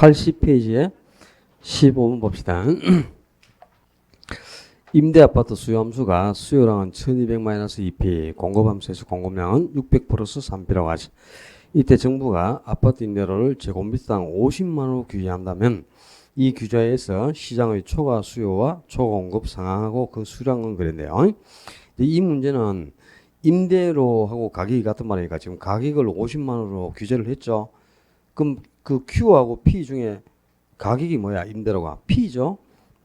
80페이지에 15번 봅시다. 임대아파트 수요함수가 수요량은 1200-2P, 공급함수에서 공급량은 600 플러스 3P라고 하지. 이때 정부가 아파트 임대료를 제곱미터당 50만원으로 규제한다면 이 규제에서 시장의 초과 수요와 초과 공급 상황하고 그 수량은 그랬네요. 이 문제는 임대료하고 가격이 같은 말이니까 지금 가격을 50만원으로 규제를 했죠. 그럼 그 Q하고 P 중에 가격이 뭐야? 임대료가 P죠.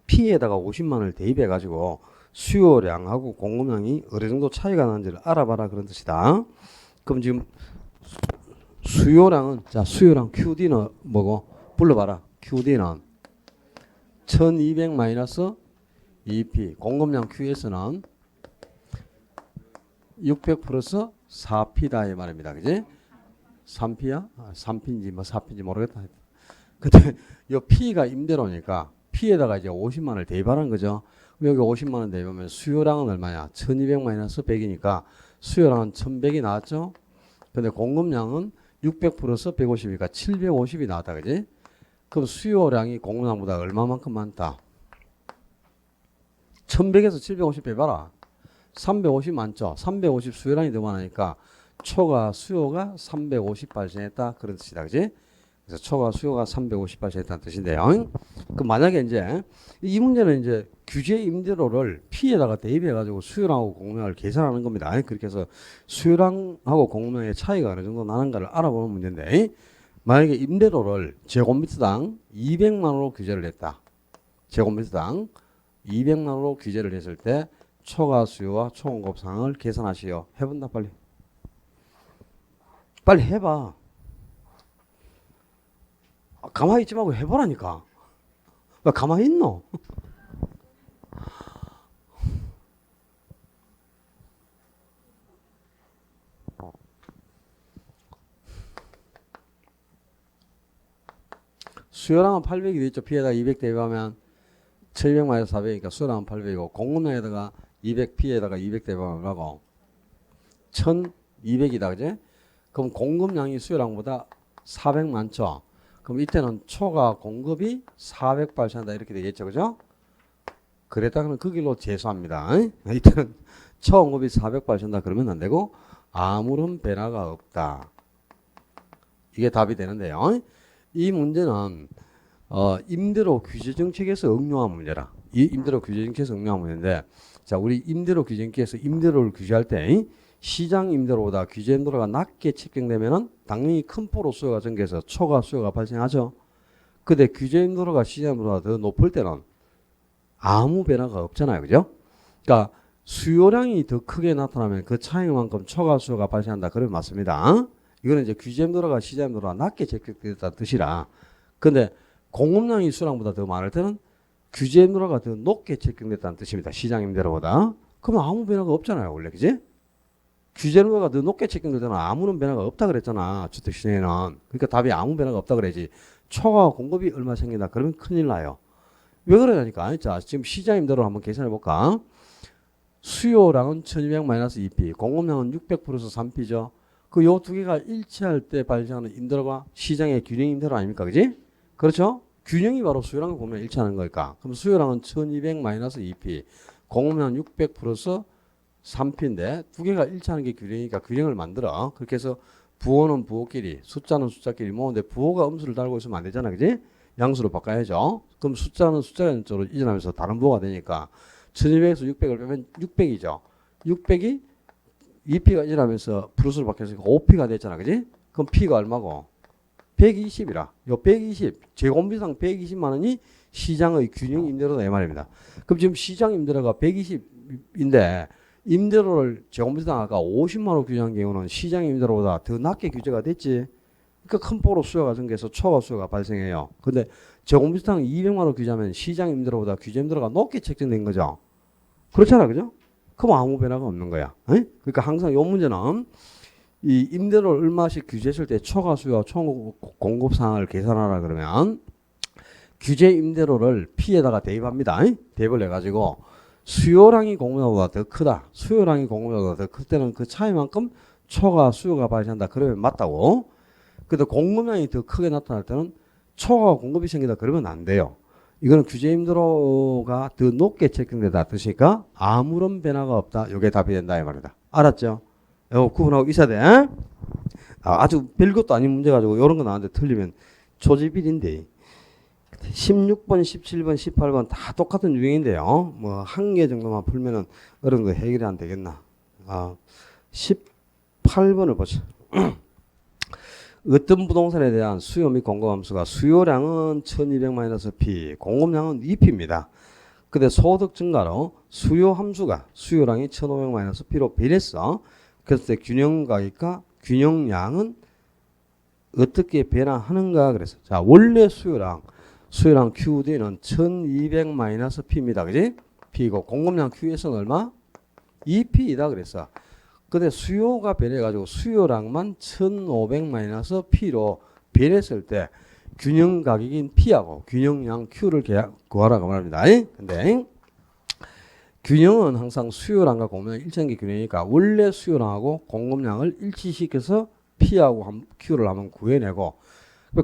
P에다가 50만원을 대입해가지고 수요량하고 공급량이 어느 정도 차이가 나는지를 알아봐라 그런 뜻이다. 그럼 지금 수요량은 자 수요량 QD는 뭐고? 불러봐라. QD는 1200-2P 공급량 QS는 600 플러스 4P다 이 말입니다. 그지? 3P야? 3P인지 뭐 4P인지 모르겠다. 근데 이 P가 임대료니까 P에다가 이제 50만원을 대입하는 거죠. 여기 50만원 대입하면 수요량은 얼마냐? 1200-100이니까 수요량은 1100이 나왔죠? 근데 공급량은 600 플러스 150이니까 750이 나왔다. 그지? 그럼 수요량이 공급량보다 얼마만큼 많다? 1100에서 750 빼봐라. 350 많죠? 350 수요량이 더 많으니까 초과 수요가 350 발생했다. 그런 뜻이다. 그지? 그래서 초과 수요가 350 발생했다는 뜻인데요. 그럼 만약에 이제 이 문제는 이제 규제 임대료를 P에다가 대입해가지고 수요량하고 공급량을 계산하는 겁니다. 그렇게 해서 수요량하고 공급량의 차이가 어느 정도 나는가를 알아보는 문제인데 만약에 임대료를 제곱미터당 200만원으로 규제를 했다. 제곱미터당 200만원으로 규제를 했을 때 초과 수요와 초공급 상황을 계산하시오. 해본다 빨리. 빨리 해봐. 가만히 있지 말고 해보라니까. 왜 가만히 있노? 수요량은 800이 되겠죠. P에다가 200 대입하면 1200-400이니까 수요량은 800이고 공급량에다가 200 P에다가 200 대입하면 뭐라고? 1200이다. 그지? 그럼 공급량이 수요량보다 400 많죠. 그럼 이때는 초과 공급이 400 발생한다 이렇게 되겠죠. 그죠? 그랬다면 그 길로 재수합니다. 이때는 초공급이 400 발생한다 그러면 안 되고 아무런 변화가 없다. 이게 답이 되는데요. 이 문제는 임대료 규제 정책에서 응용한 문제라. 이 임대료 규제 정책에서 응용한 문제인데 자 우리 임대료 규제 정책에서 임대료를 규제할 때 시장 임대료보다 규제 임대료가 낮게 책정되면은 당연히 큰 폭으로 수요가 증가해서 초과 수요가 발생하죠. 근데 규제 임대료가 시장 임대료보다 더 높을 때는 아무 변화가 없잖아요. 그죠? 그러니까 수요량이 더 크게 나타나면 그 차이만큼 초과 수요가 발생한다. 그러면 맞습니다. 이거는 이제 규제 임대료가 시장 임대료가 낮게 책정됐다는 뜻이라. 근데 공급량이 수요량보다 더 많을 때는 규제 임대료가 더 높게 책정됐다는 뜻입니다. 시장 임대료보다. 그러면 아무 변화가 없잖아요. 원래. 그지? 규제 임대료가 더 높게 책정될 때는 아무런 변화가 없다 그랬잖아. 주택시장에는. 그러니까 답이 아무 변화가 없다 그래야지. 초과 공급이 얼마 생긴다. 그러면 큰일 나요. 왜 그러냐니까. 자, 지금 시장 임대료를 한번 계산해 볼까? 수요량은 1200-2P, 공급량은 600 플러스 3P죠. 그 요 두 개가 일치할 때 발생하는 임대료가 시장의 균형 임대료 아닙니까? 그지? 그렇죠? 균형이 바로 수요량과 공급량이 일치하는 거니까. 그럼 수요량은 1200-2P, 공급량은 600 플러스 3P인데 두 개가 일치하는 게 균형이니까 균형을 만들어. 그렇게 해서 부호는 부호끼리, 숫자는 숫자끼리 모으는데 부호가 음수를 달고 있으면 안 되잖아. 그지? 양수로 바꿔야죠. 그럼 숫자는 숫자 쪽으로 이전하면서 다른 부호가 되니까 1200에서 600을 빼면 600이죠. 600이 2P가 이전하면서 플러스로 바뀌었으니까 5P가 됐잖아. 그지? 그럼 P가 얼마고? 120이라. 요 120, 제곱미터당 120만 원이 시장의 균형 임대료다 이 말입니다. 그럼 지금 시장 임대료가 120인데 임대료를 제곱미터당 아까 50만 원 규제한 경우는 시장 임대료보다 더 낮게 규제가 됐지. 그러니까 큰 폭으로 수요가 증가해서 초과 수요가 발생해요. 근데 제곱미터당 200만 원 규제하면 시장 임대료보다 규제 임대료가 높게 책정된 거죠. 그렇잖아. 그죠? 그럼 아무 변화가 없는 거야. 에? 그러니까 항상 이 문제는 이 임대료를 얼마씩 규제했을 때 초과 수요와 초공급 상황을 계산하라 그러면 규제 임대료를 P에다가 대입합니다. 대입을 해가지고 수요량이 공급량보다 더 크다. 수요량이 공급량보다 더 클 때는 그 차이만큼 초과 수요가 발생한다. 그러면 맞다고. 근데 공급량이 더 크게 나타날 때는 초과 공급이 생기다 그러면 안 돼요. 이거는 규제 임대료가 더 높게 책정되다 뜻이니까 아무런 변화가 없다. 요게 답이 된다 이 말이다. 알았죠? 이거 구분하고 있어야 돼. 아주 별것도 아닌 문제 가지고 이런 거 나왔는데 틀리면 초지비리인데 16번, 17번, 18번 다 똑같은 유형인데요. 뭐 한 개 정도만 풀면은 어려운 거 해결이 안 되겠나. 18번을 보자. 어떤 부동산에 대한 수요 및 공급 함수가 수요량은 1200-P, 공급량은 2P입니다. 근데 소득 증가로 수요 함수가 수요량이 1500-P로 변했어. 그랬을 때 균형 가격과 균형량은 어떻게 변화하는가 그래서 자 원래 수요량 QD는 1200-P입니다. 그지? P고 공급량 QS는 얼마? 2P이다 그랬어. 근데 수요가 변해가지고 수요량만 1500-P로 변했을 때 균형 가격인 P하고 균형량 Q를 구하라고 말합니다. 근데 균형은 항상 수요량과 공급량 일정기 균형이니까 원래 수요량하고 공급량을 일치시켜서 P하고 Q를 한번 구해내고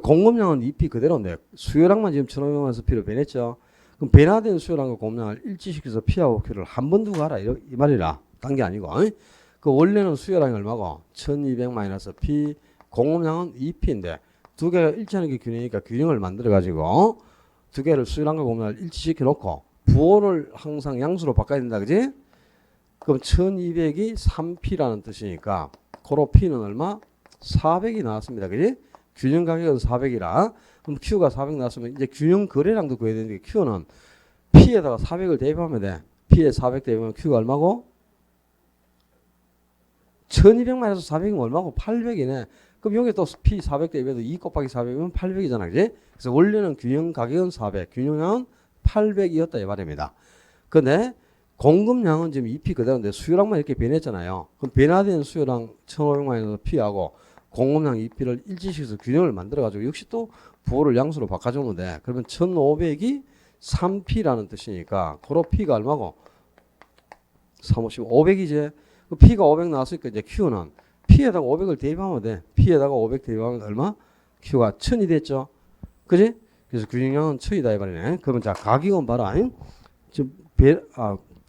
공급량은 2P 그대로인데 수요량만 지금 1500-P로 변했죠. 그럼 변화된 수요량과 공급량을 일치시켜서 P하고 Q를 한 번 두고 하라 이 말이라. 딴 게 아니고. 그 원래는 수요량이 얼마고? 1200-P, 공급량은 2P인데 두 개가 일치하는 게 균형이니까 균형을 만들어 가지고 두 개를 수요량과 공급량을 일치시켜 놓고 부호를 항상 양수로 바꿔야 된다. 그지? 그럼 1200이 3P라는 뜻이니까 고로 P는 얼마? 400이 나왔습니다. 그지? 균형 가격은 400이라. 그럼 Q가 400 나왔으면 이제 균형 거래량도 구해야 되는데 Q는 P에다가 400을 대입하면 돼. P에 400 대입하면 Q가 얼마고? 1200-400이면 얼마고? 800이네. 그럼 여기 또 P 400 대입해도 2 곱하기 400이면 800이잖아. 그지? 그래서 원래는 균형 가격은 400, 균형량은 800이었다 이 말입니다. 근데 공급량은 지금 2P 그대로인데 수요량만 이렇게 변했잖아요. 그럼 변화된 수요량 1500-P하고 공급량 2P를 일치시켜서 균형을 만들어가지고 역시 또 부호를 양수로 바꿔주면 돼. 그러면 1500이 3P라는 뜻이니까 고로 P가 얼마고? 350, 500이지. P가 500 나왔으니까 이제 Q는 P에다가 500을 대입하면 돼. P에다가 500 대입하면 얼마? Q가 1000이 됐죠. 그지? 그래서 균형량은 1000이다 이 말이네. 그러면 자 가격은 봐라. 지금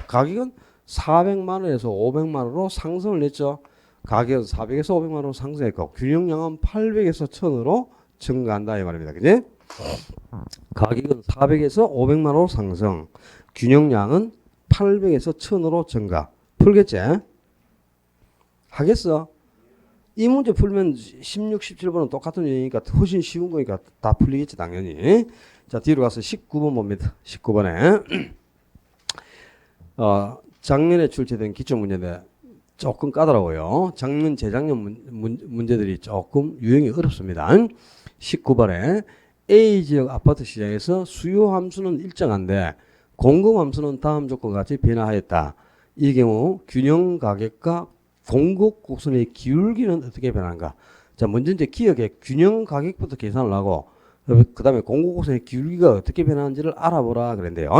가격은 400만 원에서 500만 원으로 상승을 했죠. 가격은 400에서 500만 원으로 상승했고 균형량은 800에서 1000으로 증가한다 이 말입니다. 그지? 가격은 400에서 500만 원으로 상승. 균형량은 800에서 1000으로 증가. 풀겠지? 하겠어? 이 문제 풀면 16, 17번은 똑같은 얘기니까 훨씬 쉬운 거니까 다 풀리겠지 당연히. 자 뒤로 가서 19번 봅니다. 19번에 작년에 출제된 기출문제인데 조금 까다로워요. 작년, 재작년 문제들이 조금 유형이 어렵습니다. 19번에 A지역 아파트 시장에서 수요 함수는 일정한데 공급 함수는 다음 조건과 같이 변화하였다. 이 경우 균형 가격과 공급 곡선의 기울기는 어떻게 변하는가? 자, 먼저 이제 기억에 균형 가격부터 계산을 하고 그 다음에 공급 곡선의 기울기가 어떻게 변하는지를 알아보라 그랬는데요.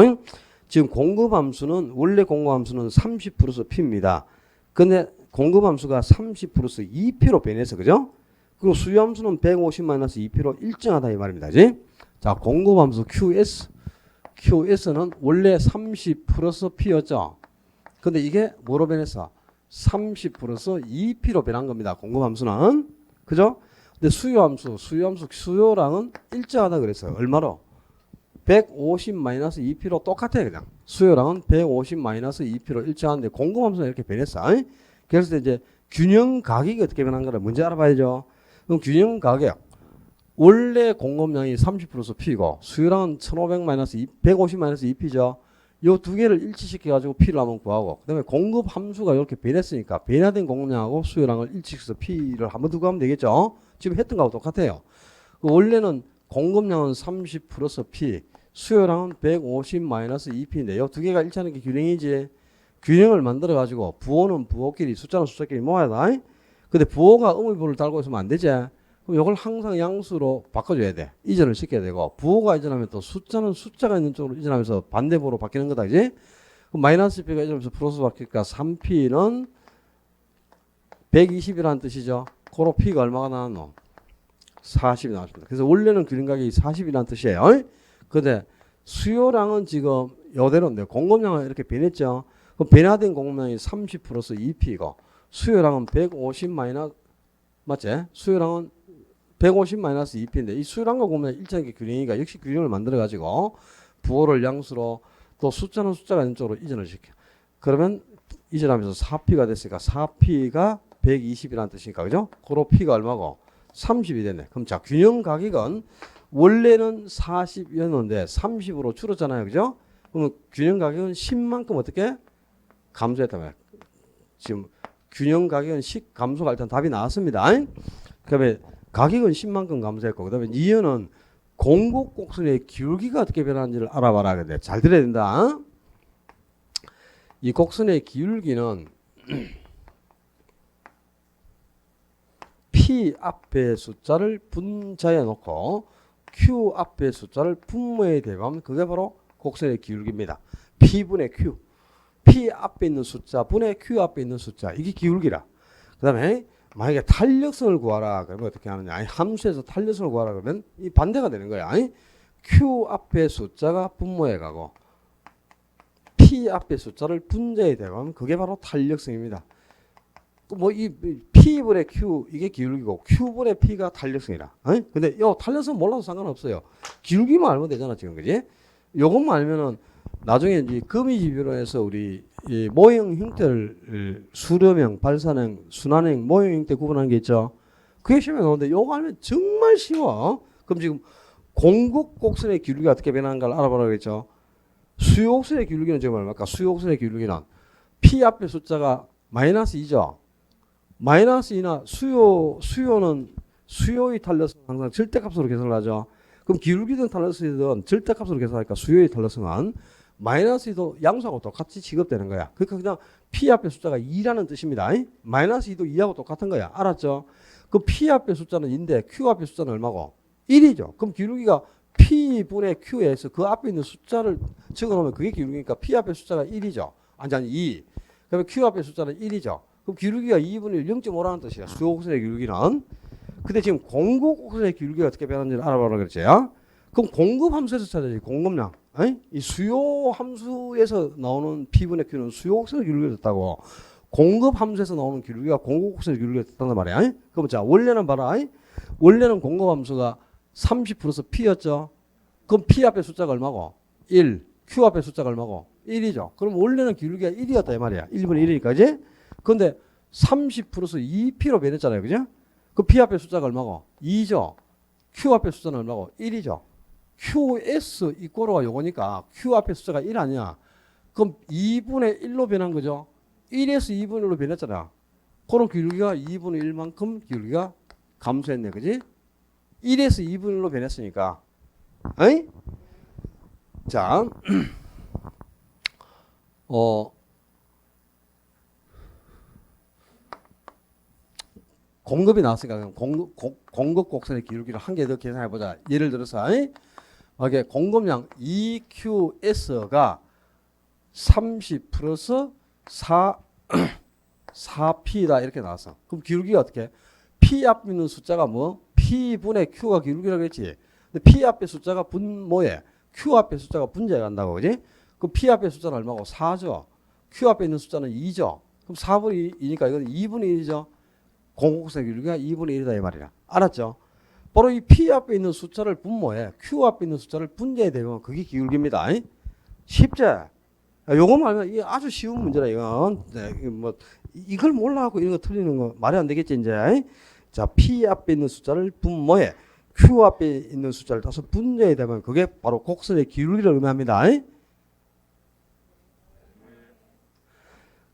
지금 공급 함수는 원래 공급 함수는 30 플러스 P입니다. 근데 공급 함수가 30 플러스 2P로 변해서 그죠? 그리고 수요 함수는 150 마이너스 2P로 일정하다 이 말입니다. 그지? 자, 공급 함수 QS는 원래 30 플러스 P였죠. 근데 이게 뭐로 변했어? 30 플러스 2P로 변한 겁니다. 공급 함수는. 그죠? 근데 수요 함수, 수요량은 일정하다 그랬어요. 얼마로? 150 마이너스 2P로 똑같아요. 그냥. 수요량은 150 마이너스 2P로 일정한데 공급 함수는 이렇게 변했어. 그래서 이제 균형 가격이 어떻게 변한가를 먼저 알아봐야죠. 그럼 균형 가격. 원래 공급량이 30 플러스 P고 수요량은 1500 마이너스 150 마이너스 2P죠. 요 두 개를 일치시켜 가지고 P를 한번 구하고 그다음에 공급 함수가 이렇게 변했으니까 변화된 공급량하고 수요량을 일치시켜서 P를 한번 두고 하면 되겠죠. 지금 했던 거하고 똑같아요. 원래는 공급량은 30 플러스 P, 수요량은 150 마이너스 2P인데 요 두 개가 일치하는 게 균형이지. 균형을 만들어 가지고 부호는 부호끼리 숫자는 숫자끼리 모아야 돼. 근데 부호가 의미부를 달고 있으면 안 되지. 그럼 이걸 항상 양수로 바꿔줘야 돼. 이전을 시켜야 되고 부호가 이전하면 또 숫자는 숫자가 있는 쪽으로 이전하면서 반대부호로 바뀌는 거다. 그지? 그럼 마이너스 P가 이전하면서 플러스 바뀌니까 3P는 120이라는 뜻이죠. 고로 P가 얼마가 나왔노? 40이 나왔습니다. 그래서 원래는 균형 가격이 40이라는 뜻이에요. 근데 수요량은 지금 이대로인데 공급량은 이렇게 변했죠. 그럼 변화된 공급량이 30 플러스 2P고 수요량은 150 마이너스 맞지? 수요량은 150 마이너스 2P인데 이 수요량과 공급량 일정하게 균형이니까 역시 균형을 만들어 가지고 부호를 양수로 또 숫자는 숫자가 있는 쪽으로 이전을 시켜. 그러면 이전하면서 4P가 됐으니까 4P가 120이라는 뜻이니까 그죠? 그로 P가 얼마고? 30이 됐네. 그럼 자 균형 가격은 원래는 40이었는데 30으로 줄었잖아요. 그죠? 그러면 균형 가격은 10만큼 어떻게? 감소했단 말이야. 지금 균형 가격은 10 감소가 일단 답이 나왔습니다. 그다음에 가격은 10만큼 감소했고 그다음에 이유는 공급 곡선의 기울기가 어떻게 변하는지를 알아봐라. 근데 잘 들어야 된다. 이 곡선의 기울기는 P 앞에 숫자를 분자에 놓고 Q 앞에 숫자를 분모에 대입하면 그게 바로 곡선의 기울기입니다. P분의 Q. P 앞에 있는 숫자 분의 Q 앞에 있는 숫자. 이게 기울기라. 그 다음에 만약에 탄력성을 구하라. 그러면 어떻게 하느냐. 아니, 함수에서 탄력성을 구하라 그러면 이 반대가 되는 거야. 아니, Q 앞에 숫자가 분모에 가고 P 앞에 숫자를 분자에 대입하면 그게 바로 탄력성입니다. 뭐 이 P분의 Q 이게 기울기고 Q분의 P가 탄력성이라. 근데 요 탄력성 몰라도 상관없어요. 기울기만 알면 되잖아 지금 그지? 요것만 알면은 나중에 이제 거미지변호에서 우리 이 모형 형태를 수렴형, 발산형, 순환형, 모형 형태 구분하는 게 있죠. 그게 시험에 나오는데 요거 알면 정말 쉬워. 그럼 지금 공급 곡선의 기울기가 어떻게 변하는가를 알아보라 그랬죠. 수요 곡선의 기울기는 지금 얼마일까? 수요 곡선의 기울기는 P 앞에 숫자가 마이너스 2죠. 마이너스 2나 수요는 수요의 탄력성은 항상 절대값으로 계산을 하죠. 그럼 기울기든 탄력성이든 절대값으로 계산하니까 수요의 탄력성은 마이너스 2도 양수하고 똑같이 취급되는 거야. 그러니까 그냥 P 앞에 숫자가 2라는 뜻입니다. 마이너스 2도 2하고 똑같은 거야. 알았죠? 그 P 앞에 숫자는 2인데 Q 앞에 숫자는 얼마고? 1이죠. 그럼 기울기가 P분의 Q에서 그 앞에 있는 숫자를 적어놓으면 그게 기울기니까 P 앞에 숫자가 1이죠. 아니 2. 그러면 Q 앞에 숫자는 1이죠. 그럼 기울기가 2분의 1, 0.5라는 뜻이야. 수요곡선의 기울기는. 근데 지금 공급곡선의 기울기가 어떻게 변하는지를 알아보라 그랬죠. 그럼 공급 함수에서 찾아야지. 공급량. 이 수요 함수에서 나오는 P분의 Q는 수요곡선의 기울기가 됐다고. 공급 함수에서 나오는 기울기가 공급곡선의 기울기가 됐단 말이야. 그럼 자 원래는 봐라. 원래는 공급 함수가 30 플러스 P였죠. 그럼 P 앞에 숫자가 얼마고? 1. Q 앞에 숫자가 얼마고? 1이죠. 그럼 원래는 기울기가 1이었다 이 말이야. 1분의 1이니까 그지? 근데 30 플러스 2P로 변했잖아요. 그죠? 그 P 앞에 숫자가 얼마고? 2죠. Q 앞에 숫자는 얼마고? 1이죠. QS 이꼬르가 요거니까 Q 앞에 숫자가 1 아니야. 그럼 2분의 1로 변한 거죠. 1에서 2분의 1로 변했잖아. 그럼 기울기가 2분의 1만큼 기울기가 감소했네. 그지? 1에서 2분의 1로 변했으니까. 어이? 자, 공급이 나왔으니까 공급 곡선의 기울기를 한 개 더 계산해 보자. 예를 들어서 이게 공급량 EQS가 30 플러스 4P다 이렇게 나왔어. 그럼 기울기가 어떻게? P 앞에 있는 숫자가 뭐? P분의 Q가 기울기라고 했지. 근데 P 앞에 숫자가 분모에 Q 앞에 숫자가 분자에 간다고 그지? 그럼 P 앞에 숫자는 얼마고? 4죠. Q 앞에 있는 숫자는 2죠. 그럼 4분의 2니까 이건 2분의 1이죠. 공급곡선의 기울기가 2분의 1이다 이 말이야. 알았죠? 바로 이 P 앞에 있는 숫자를 분모에 Q 앞에 있는 숫자를 분자에 대면 그게 기울기입니다. 쉽지? 요거만 알면 이게 아주 쉬운 문제라 이건. 뭐 이걸 몰라갖고 이런 거 틀리는 거 말이 안 되겠지 이제. 자, P 앞에 있는 숫자를 분모에 Q 앞에 있는 숫자를 따서 분자에 대면 그게 바로 곡선의 기울기를 의미합니다.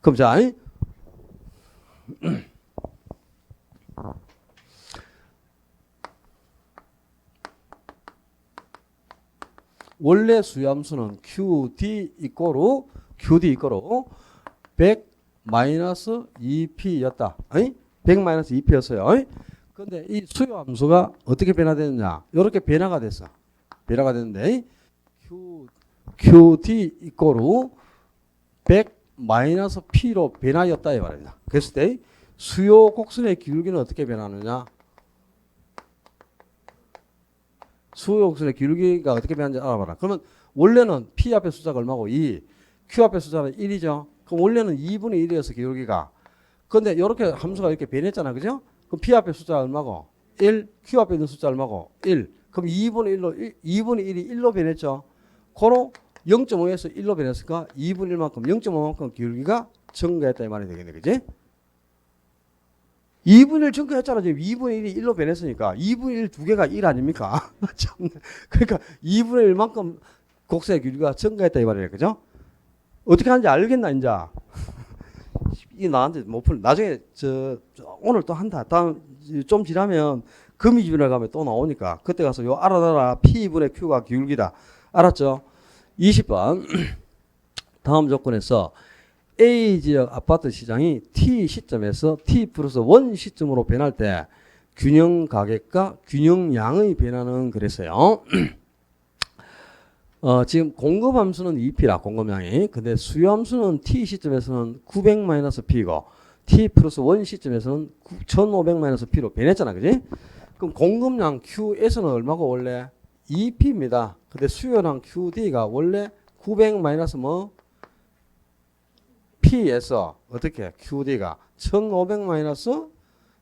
그럼 자, 원래 수함수는 QD 이꼬르 100 마이너스 2P였다. 100 마이너스 2P였어요. 근데 이 수요함수가 어떻게 변화되느냐? 이렇게 변화가 됐어. 변화가 됐는데 QD 이꼬르 100 마이너스 P로 변화였다 이 말입니다. 그랬을 때 수요 곡선의 기울기는 어떻게 변하느냐? 수요곡선의 기울기가 어떻게 변하는지 알아봐라. 그러면 원래는 P 앞에 숫자가 얼마고? 2. Q 앞에 숫자는 1이죠. 그럼 원래는 2분의 1이어서 기울기가. 근데 이렇게 함수가 이렇게 변했잖아. 그죠? 그럼 P 앞에 숫자 얼마고? 1. Q 앞에 있는 숫자 얼마고? 1. 그럼 2분의 1이 1로 변했죠. 고로 0.5에서 1로 변했으니까 2분의 1만큼 0.5만큼 기울기가 증가했다 이 말이 되겠네. 그지? 2분의 1 증가했잖아. 지금 2분의 1이 1로 변했으니까 2분의 1 두 개가 1 아닙니까? 그러니까 2분의 1만큼 곡선의 기울기가 증가했다 이 말이에요. 그죠? 어떻게 하는지 알겠나 이제? 이 나한테 못 풀. 나중에 오늘 또 한다. 다음 좀 지나면 금이집이나 가면 또 나오니까 그때 가서 요 알아둬라. P분의 Q가 기울기다. 알았죠? 20번 다음 조건에서 A 지역 아파트 시장이 T 시점에서 T 플러스 1 시점으로 변할 때 균형 가격과 균형량의 변화는 그랬어요. 지금 공급함수는 2P라 공급량이. 근데 수요함수는 T 시점에서는 900-P고 T 플러스 1 시점에서는 1500-P로 변했잖아. 그지? 그럼 공급량 Q에서는 얼마고 원래? 2P입니다. 근데 수요량 QD가 원래 900 뭐? P에서 어떻게? QD가 1500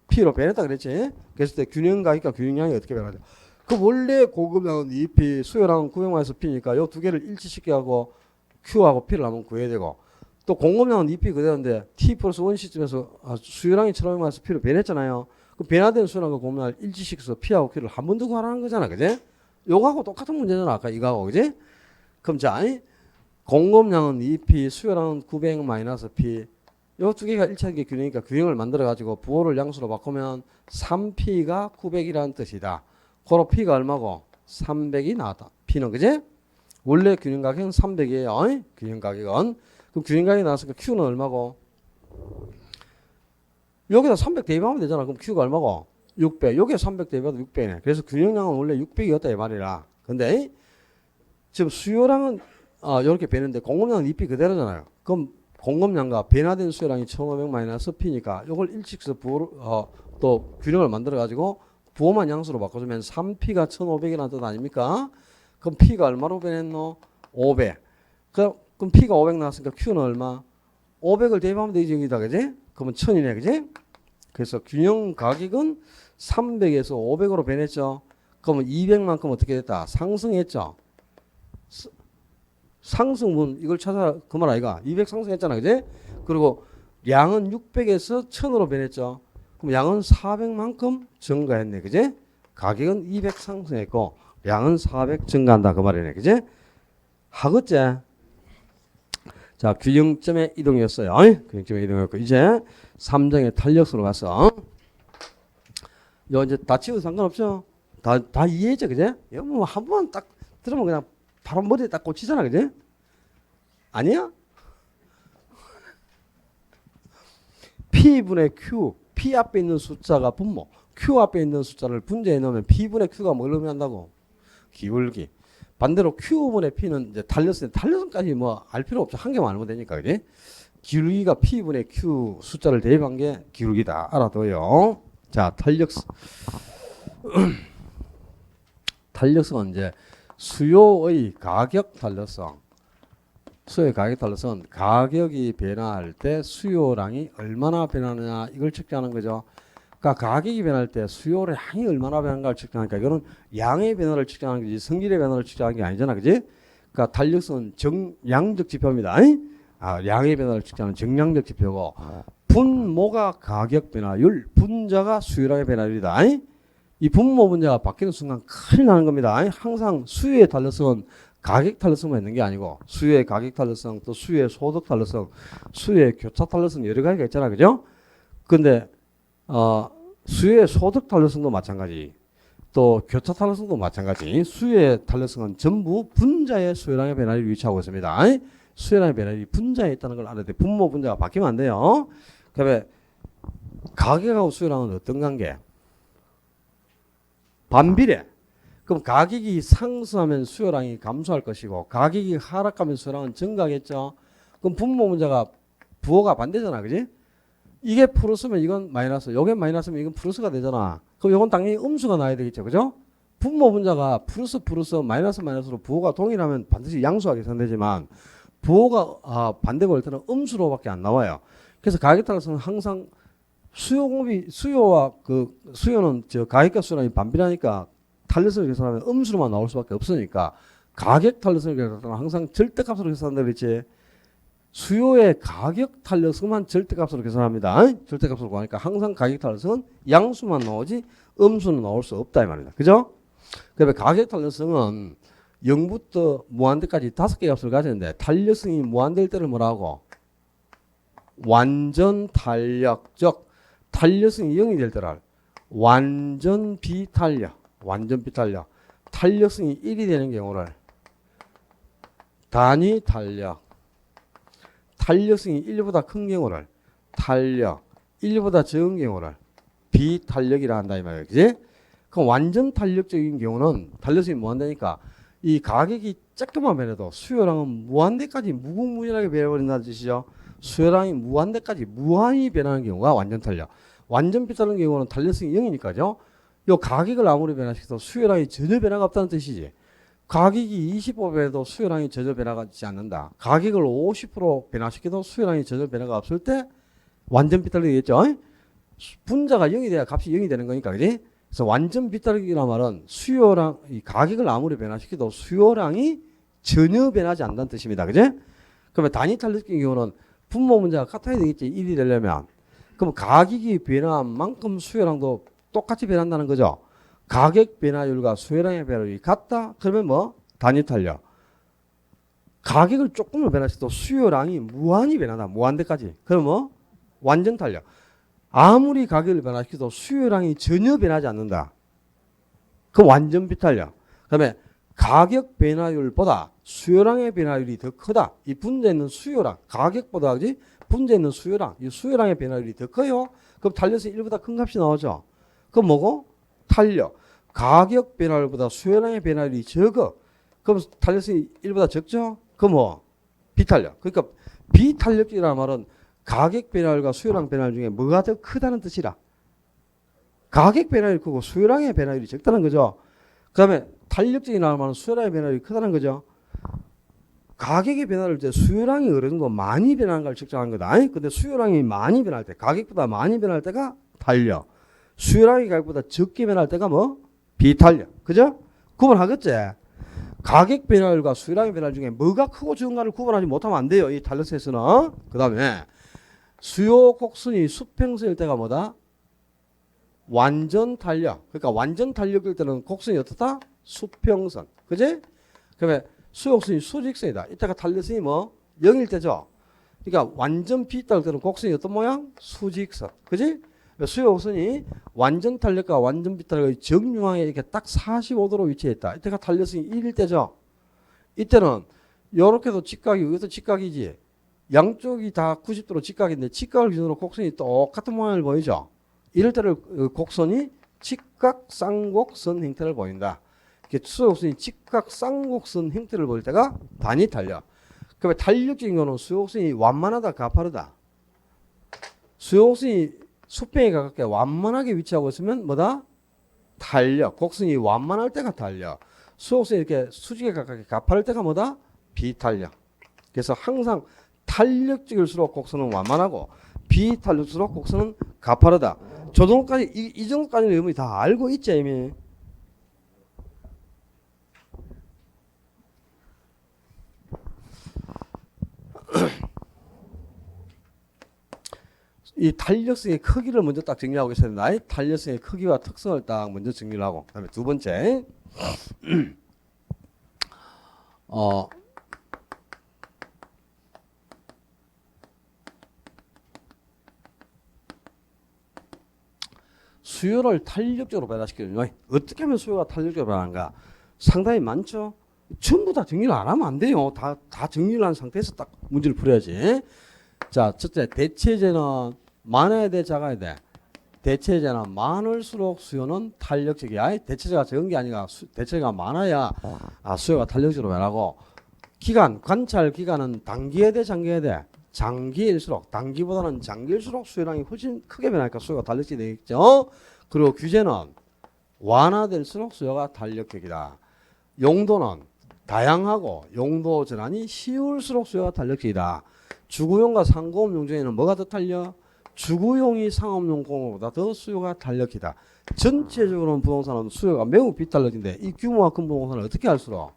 P로 변했다 그랬지? 그랬을 때 균형가격과 균형량이 어떻게 변하죠? 그 원래 고급량은 2P, 수요량은 900 P니까 요 두 개를 일치시켜하고 Q하고 P를 한번 구해야 되고 또 공급량은 2P 그대로인데 T 플러스 1 시점에서 수요량이 1500 P로 변했잖아요. 그 변화된 수요량과 공급량을 일치시켜서 P하고 Q를 한 번 더 구하라는 거잖아. 그지? 요거하고 똑같은 문제잖아. 아까 이거하고. 그지? 그럼 자, 공급량은 2P, 수요량은 900 P. 요 두 개가 일치하게 균형이니까 균형을 만들어 가지고 부호를 양수로 바꾸면 3P가 900이라는 뜻이다. 고로 P가 얼마고? 300이 나왔다. P는 그지? 원래 균형 가격은 300이에요. 균형 가격은. 그럼 균형 가격이 나왔으니까 Q는 얼마고? 여기다 300 대입하면 되잖아. 그럼 Q가 얼마고? 600. 여기에 300 대입해도 600이네. 그래서 균형량은 원래 600이었다 이 말이라. 근데 지금 수요량은 이렇게 변했는데 공급량은 2P 그대로잖아요. 그럼 공급량과 변화된 수요량이 1500 P니까 이걸 일치해서 또 균형을 만들어 가지고 부호만 양수로 바꿔주면 3P가 1500이라는 뜻 아닙니까? 그럼 P가 얼마로 변했노? 500. 그럼 P가 500 나왔으니까 Q는 얼마? 500을 대입하면 되지, 여기다, 그지? 그러면 1000이네, 그지? 그래서 균형 가격은 300에서 500으로 변했죠. 그러면 200만큼 어떻게 됐다? 상승했죠. 상승분, 이걸 찾아, 그 말 아이가? 200 상승했잖아, 그지? 그리고 양은 600에서 1000으로 변했죠. 그럼 양은 400만큼 증가했네. 그지? 가격은 200 상승했고 양은 400 증가한다. 그 말이네. 그지? 하겠지? 자, 균형점의 이동이었어요. 균형점의 이동이었고 이제 3장의 탄력수로 가서 요 이제 다 치워도 상관없죠? 다 이해했죠? 그지? 이거 뭐 한 번 딱 들으면 그냥 바로 머리에 딱 꽂히잖아. 그지? 아니야? P분의 Q P 앞에 있는 숫자가 분모, Q 앞에 있는 숫자를 분자해 넣으면 P분의 Q가 뭘 의미한다고? 기울기. 반대로 Q분의 P는 이제 달렸으니 달렸음까지 뭐 알 필요 없죠. 한 개만 알면 되니까, 그지? 기울기가 P분의 Q 숫자를 대입한 게 기울기다. 알아둬요. 자, 탄력수. 탄력성은 이제 수요의 가격 탄력성. 수요의 가격 탄력성은 가격이 변화할 때 수요량이 얼마나 변하느냐 이걸 측정하는 거죠. 그러니까 가격이 변할 때 수요량이 얼마나 변한가를 측정하니까 이거는 양의 변화를 측정하는 거지 성질의 변화를 측정하는 게 아니잖아. 그지? 그러니까 탄력성은 정량적 지표입니다. 양의 변화를 측정하는 정량적 지표고 분모가 가격 변화율, 분자가 수요량의 변화율이다. 이 분모 분자가 바뀌는 순간 큰일 나는 겁니다. 항상 수요의 탄력성은 가격 탄력성만 있는 게 아니고 수요의 가격 탄력성, 또 수요의 소득 탄력성, 수요의 교차 탄력성 여러 가지가 있잖아. 그죠? 근데 수요의 소득 탄력성도 마찬가지, 또 교차 탄력성도 마찬가지. 수요의 탄력성은 전부 분자의 수요량의 변화를 위치하고 있습니다. 수요량의 변화율이 분자에 있다는 걸 알아야 돼. 분모 분자가 바뀌면 안 돼요. 그다음에 가격하고 수요량은 어떤 관계? 반비례. 그럼 가격이 상승하면 수요량이 감소할 것이고 가격이 하락하면 수요량은 증가하겠죠. 그럼 분모 분자가 부호가 반대잖아. 그지? 이게 플러스면 이건 마이너스, 요게 마이너스면 이건 플러스가 되잖아. 그럼 이건 당연히 음수가 나야 되겠죠. 그죠? 분모 분자가 플러스 마이너스로 부호가 동일하면 반드시 양수가 계산되지만 부호가 반대가 올 때는 음수로밖에 안 나와요. 그래서 가격탈락성은 항상 수요와 그 수요는 저 가격과 수량이 반비례하니까 탄력성을 계산하면 음수로만 나올 수밖에 없으니까 가격 탄력성을 계산하면 항상 절대값으로 계산한다 그랬지. 수요의 가격 탄력성만 절대값으로 계산합니다. 절대값으로 구하니까 항상 가격 탄력성은 양수만 나오지 음수는 나올 수 없다 이 말입니다. 그죠? 그다음에 가격 탄력성은 0부터 무한대까지 5개 값을 가지는데 탄력성이 무한대일 때를 뭐라고? 완전 탄력적. 탄력성이 0이 될 때를 완전 비탄력. 탄력성이 1이 되는 경우를 단위 탄력. 탄력성이 1보다 큰 경우를 탄력, 1보다 적은 경우를 비탄력이라 한다 이 말이에요. 그지? 그럼 완전 탄력적인 경우는 탄력성이 무한대니까 이 가격이 조금만 변해도 수요량은 무한대까지 무궁무진하게 변해버린다는 뜻이죠. 수요량이 무한대까지 무한히 변하는 경우가 완전 탄력. 완전 비탄력 경우는 탄력성이 0이니까죠. 이 가격을 아무리 변화시켜도 수요량이 전혀 변화가 없다는 뜻이지. 가격이 25배도 수요량이 전혀 변화하지 않는다. 가격을 50% 변화시켜도 수요량이 전혀 변화가 없을 때 완전 비탄력이겠죠. 분자가 0이 돼야 값이 0이 되는 거니까, 그지? 그래서 완전 비탄력이란 말은 수요량, 이 가격을 아무리 변화시켜도 수요량이 전혀 변하지 않는다는 뜻입니다. 그지? 그러면 단위 탄력적인 경우는 분모 문제가 같아야 되겠지. 1이 되려면. 그럼 가격이 변한 만큼 수요량도 똑같이 변한다는 거죠. 가격 변화율과 수요량의 변화율이 같다? 그러면 뭐? 단위 탄력. 가격을 조금을 변화시켜도 수요량이 무한히 변한다. 무한대까지. 그럼 뭐? 완전 탄력. 아무리 가격을 변화시켜도 수요량이 전혀 변하지 않는다. 그럼 완전 비탄력. 그 다음에 가격 변화율보다 수요량의 변화율이 더 크다. 이 분자에 있는 수요량, 가격보다 그지? 분자에 있는 수요량, 이 수요량의 변화율이 더 커요. 그럼 탄력성이 1보다 큰 값이 나오죠. 그럼 뭐고? 탄력. 가격 변화율보다 수요량의 변화율이 적어. 그럼 탄력성이 1보다 적죠? 그럼 뭐? 비탄력. 그러니까 비탄력이라는 말은 가격 변화율과 수요량 변화율 중에 뭐가 더 크다는 뜻이라. 가격 변화율이 크고 수요량의 변화율이 적다는 거죠. 그 다음에 탄력적이라는 말은 수요량의 변화율이 크다는 거죠. 가격의 변화를 때 수요량이 어느 정도 많이 변하는 걸 측정한 거다. 근데 수요량이 많이 변할 때, 가격보다 많이 변할 때가 탄력. 수요량이 가격보다 적게 변할 때가 뭐? 비탄력. 그죠? 구분하겠지? 가격 변화율과 수요량의 변화 중에 뭐가 크고 적은가를 구분하지 못하면 안 돼요. 이 탄력성에서는. 그 다음에 수요 곡선이 수평선일 때가 뭐다? 완전 탄력. 그러니까 완전 탄력일 때는 곡선이 어떻다? 수평선. 그지? 그러면 수요 곡선이 수직선이다. 이때가 탄력성이 뭐? 0일 때죠. 그러니까 완전 비탄력 때는 곡선이 어떤 모양? 수직선. 그지? 수요 곡선이 완전 탄력과 완전 비탄력의 정중앙에 이렇게 딱 45도로 위치해 있다. 이때가 탄력성이 1일 때죠. 이때는 요렇게도 직각이고 이것도 직각이지. 양쪽이 다 90도로 직각인데 직각을 기준으로 곡선이 똑같은 모양을 보이죠. 이럴 때를 곡선이 직각 쌍곡선 형태를 보인다. 수요 곡선이 직각 쌍곡선 형태를 보일 때가 단위 탄력. 그러면 탄력적인 거는 수요 곡선이 완만하다 가파르다. 수요 곡선이 수평에 가깝게 완만하게 위치하고 있으면 뭐다? 탄력. 곡선이 완만할 때가 탄력. 수곡선이 이렇게 수직에 가깝게 가파를 때가 뭐다? 비탄력. 그래서 항상 탄력적일수록 곡선은 완만하고 비탄력일수록 곡선은 가파르다. 저 정도까지 이 정도까지는 여러분이 다 알고 있지 이미. 이 탄력성의 크기를 먼저 딱 정리하고 있어야 된다. 탄력성의 크기와 특성을 딱 먼저 정리를 하고, 그다음에 두 번째, 수요를 탄력적으로 변화시키는 거예요. 어떻게 하면 수요가 탄력적으로 변하는가? 상당히 많죠. 전부 다 정리를 안 하면 안 돼요. 다 정리를 한 상태에서 딱 문제를 풀어야지. 자, 첫째, 대체제는 많아야 돼, 작아야 돼? 대체제는 많을수록 수요는 탄력적이야. 대체제가 적은 게 아니라 대체제가 많아야 수요가 탄력적으로 변하고, 기간, 관찰 기간은 단기에 돼, 장기에 돼? 장기일수록, 단기보다는 장기일수록 수요량이 훨씬 크게 변하니까 수요가 탄력적이 되겠죠. 그리고 규제는 완화될수록 수요가 탄력적이다. 용도는 다양하고 용도 전환이 쉬울수록 수요가 탄력적이다. 주거용과 상공업용 중에는 뭐가 더 탄력? 주거용이 상업용 공업보다 더 수요가 탄력이다. 전체적으로는 부동산은 수요가 매우 비탄력인데 이 규모가 큰 부동산을 어떻게 할수록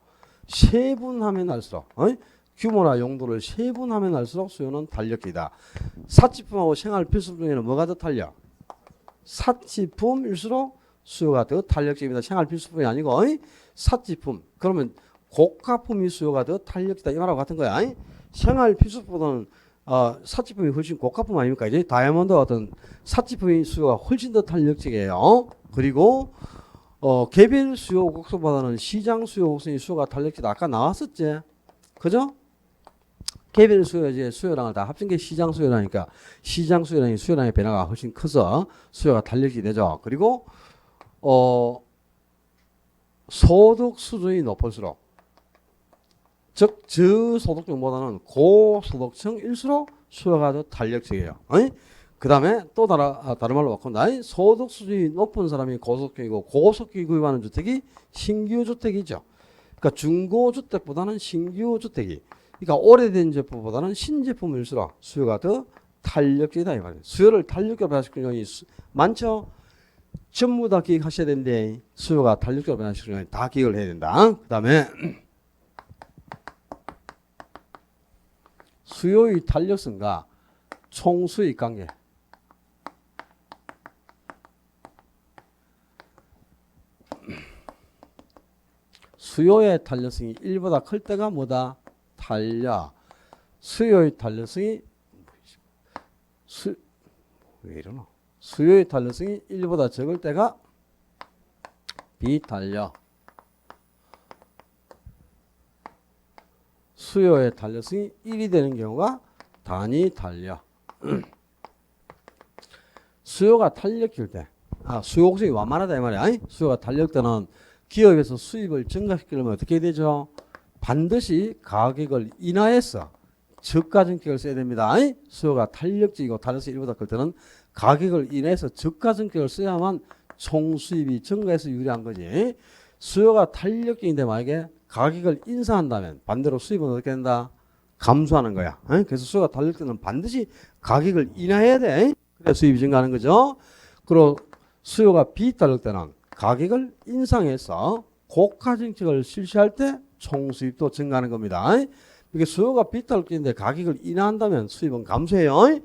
세분하면 할수록 규모나 용도를 세분하면 할수록 수요는 탄력이다. 사치품하고 생활 필수품 중에는 뭐가 더 탄력? 사치품일수록 수요가 더 탄력적입니다. 생활 필수품이 아니고 사치품. 그러면 고가품이 수요가 더 탄력이다. 이 말하고 같은 거야. 생활 필수품보다는 사치품이 훨씬 고가품 아닙니까? 이제 다이아몬드 같은 사치품의 수요가 훨씬 더 탄력적이에요. 그리고 개별 수요 곡선보다는 시장 수요 곡선의 수요가 탄력적이다. 아까 나왔었지? 그죠? 개별 수요 이제 수요량을 다 합친 게 시장 수요량이니까 시장 수요량이 수요량의 변화가 훨씬 커서 수요가 탄력이 되죠. 그리고 소득 수준이 높을수록 즉 저소득층보다는 고소득층일수록 수요가 더 탄력적이에요. 그 다음에 또 다른 말로 바꾼다. 소득 수준이 높은 사람이 고소득층이고 고소득층이 구입하는 주택이 신규주택이죠. 그러니까 중고주택보다는 신규주택이 그러니까 오래된 제품보다는 신제품일수록 수요가 더 탄력적이다 이 말이에요. 수요를 탄력적으로 변화시키는 경우가 많죠. 전부 다 기획하셔야 되는데 수요가 탄력적으로 변화시키는 경우는 다 기획을 해야 된다. 그 다음에 수요의 탄력성과 총수익 관계. 수요의 탄력성이 1보다 클 때가 뭐다? 탄력. 수요의 탄력성이 왜 이러나? 수요의 탄력성이 1보다 적을 때가 비탄력. 수요의 탄력성이 1이 되는 경우가 단위 탄력. 수요가 탄력일 때, 수요 곡선이 완만하다 이 말이야. 수요가 탄력 때는 기업에서 수입을 증가시키려면 어떻게 되죠? 반드시 가격을 인하해서 저가 정책을 써야 됩니다. 수요가 탄력적이고 탄력성이 1보다 클 때는 가격을 인해서 저가 정책을 써야만 총 수입이 증가해서 유리한 거지. 수요가 탄력적인데 만약에 가격을 인상한다면 반대로 수입은 어떻게 된다? 감소하는 거야. 그래서 수요가 탄력될 때는 반드시 가격을 인하해야 돼. 그래야 수입이 증가하는 거죠. 그리고 수요가 비탄력 때는 가격을 인상해서 고가 정책을 실시할 때 총 수입도 증가하는 겁니다. 이게 수요가 비탄력인데 가격을 인하한다면 수입은 감소해요.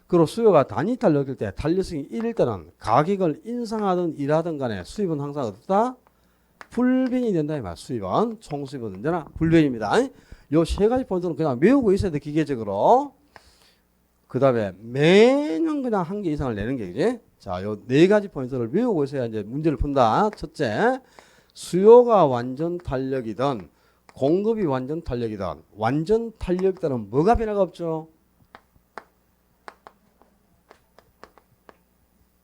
그리고 수요가 단위 탄력일 때 탄력성이 1일 때는 가격을 인상하든 일하든 간에 수입은 항상 어떻다? 불변이 된다 이 말. 수입은 총 수입은 언제나 불변입니다. 요 세 가지 포인트는 그냥 외우고 있어야 돼 기계적으로. 그 다음에 매년 그냥 한 개 이상을 내는 게 이제 자, 요 네 가지 포인트를 외우고 있어야 이제 문제를 푼다. 첫째, 수요가 완전 탄력이든 공급이 완전 탄력이든 완전 탄력 때는 뭐가 변화가 없죠?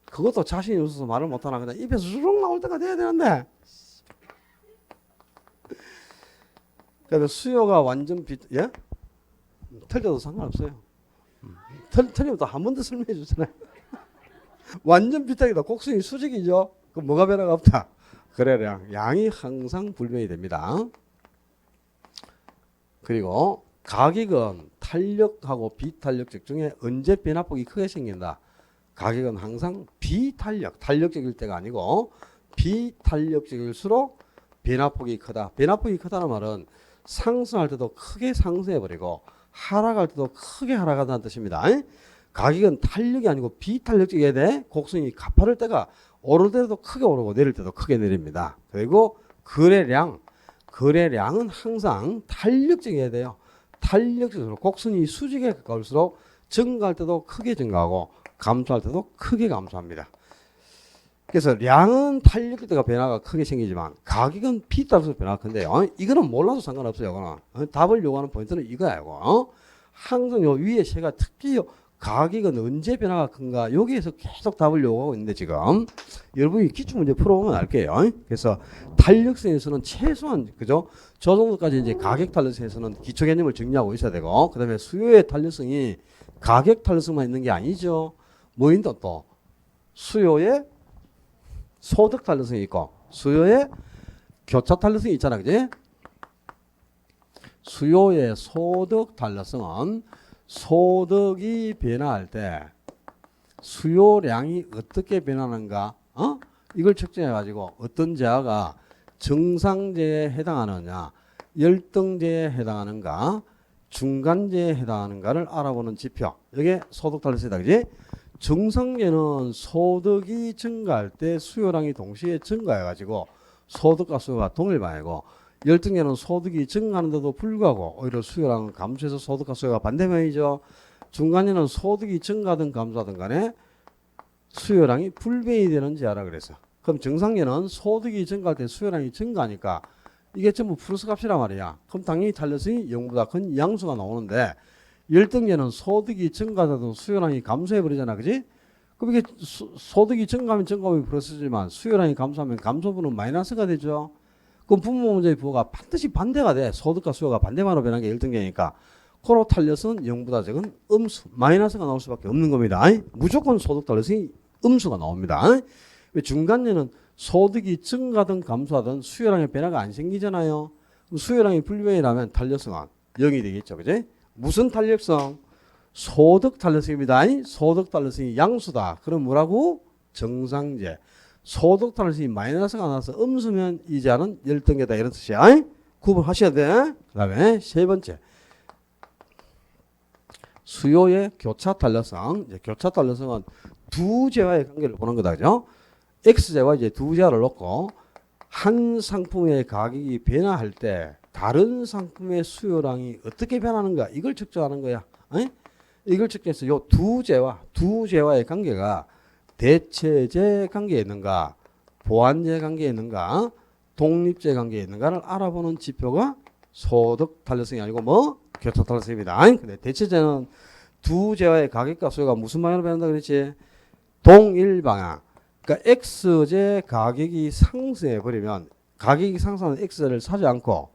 그것도 자신이 없어서 말을 못하나 그냥 입에서 수룩 나올 때가 돼야 되는데. 그래서 수요가 완전 예? 틀려도 상관없어요. 틀리면 또 한 번 더 설명해 주잖아요. 완전 비타기다. 곡선이 수직이죠. 그럼 뭐가 변화가 없다. 그래야 양이 항상 불변이 됩니다. 그리고 가격은 탄력하고 비탄력적 중에 언제 변화폭이 크게 생긴다. 가격은 항상 비탄력, 탄력적일 때가 아니고 비탄력적일수록 변화폭이 크다. 변화폭이 크다는 말은 상승할 때도 크게 상승해버리고 하락할 때도 크게 하락한다는 뜻입니다. 가격은 탄력이 아니고 비탄력적이어야 돼. 곡선이 가파를 때가 오를 때도 크게 오르고 내릴 때도 크게 내립니다. 그리고 거래량은 항상 탄력적이어야 돼요. 탄력적으로 곡선이 수직에 가까울수록 증가할 때도 크게 증가하고 감소할 때도 크게 감소합니다. 그래서 량은 탄력일 때가 변화가 크게 생기지만 가격은 비탄력으로 변화가 큰데요. 이거는 몰라도 상관없어요. 이거는. 답을 요구하는 포인트는 이거야. 이거. 항상 요 위에 세가 특히 가격은 언제 변화가 큰가 여기에서 계속 답을 요구하고 있는데 지금 여러분이 기출문제 풀어보면 알게요. 그래서 탄력성에서는 최소한 그죠? 저 정도까지 이제 가격 탄력성에서는 기초 개념을 정리하고 있어야 되고 그 다음에 수요의 탄력성이 가격 탄력성만 있는 게 아니죠. 뭐 있다 또 수요의 소득 탄력성이 있고 수요의 교차 탄력성이 있잖아. 그지? 수요의 소득 탄력성은 소득이 변화할 때 수요량이 어떻게 변하는가, 이걸 측정해 가지고 어떤 재화가 정상재에 해당하느냐, 열등재에 해당하는가, 중간재에 해당하는가를 알아보는 지표. 이게 소득 탄력성이다. 그지? 정상재는 소득이 증가할 때 수요량이 동시에 증가해 가지고 소득과 수요가 동일방이고, 열등재는 소득이 증가하는데도 불구하고 오히려 수요량은 감소해서 소득과 수요가 반대방이죠. 중간재는 소득이 증가하든 감소하든 간에 수요량이 불변이 되는 재화라 그래서. 그럼 정상재는 소득이 증가할 때 수요량이 증가하니까 이게 전부 플러스 값이란 말이야. 그럼 당연히 탄력성이 0보다 큰 양수가 나오는데, 열등재는 소득이 증가하도 수요량이 감소해 버리잖아. 그지? 그럼 이게 소득이 증가하면 증가하면 플러스지만 수요량이 감소하면 감소분은 마이너스가 되죠. 그럼 분모 문제의 부호가 반드시 반대가 돼. 소득과 수요가 반대만으로 변한 게 열등재니까. 코로 탄력성은 0보다 적은 음수, 마이너스가 나올 수밖에 없는 겁니다. 무조건 소득 탄력성이 음수가 나옵니다. 왜 중간재는 소득이 증가하든 감소하든 수요량의 변화가 안 생기잖아요. 그럼 수요량이 불변이라면 탄력성은 0이 되겠죠. 그지? 무슨 탄력성? 소득 탄력성입니다. 소득 탄력성이 양수다. 그럼 뭐라고? 정상재. 소득 탄력성이 마이너스가 나서 음수면 이 재화는 열등재다. 이런 뜻이야. 구분하셔야 돼. 그 다음에 세 번째. 수요의 교차 탄력성. 이제 교차 탄력성은 두 재화의 관계를 보는 거다. 그죠? X재와 이제 두 재화를 놓고 한 상품의 가격이 변화할 때 다른 상품의 수요량이 어떻게 변하는가, 이걸 측정하는 거야. 이걸 측정해서 요 두 재화의 관계가 대체재 관계에 있는가, 보완재 관계에 있는가, 독립재 관계에 있는가를 알아보는 지표가 소득 탄력성이 아니고 뭐? 교차 탄력성입니다. 근데 대체재는 두 재화의 가격과 수요가 무슨 방향으로 변한다 그랬지? 동일 방향. 그러니까 X재 가격이 상승해 버리면 가격이 상승하는 X재를 사지 않고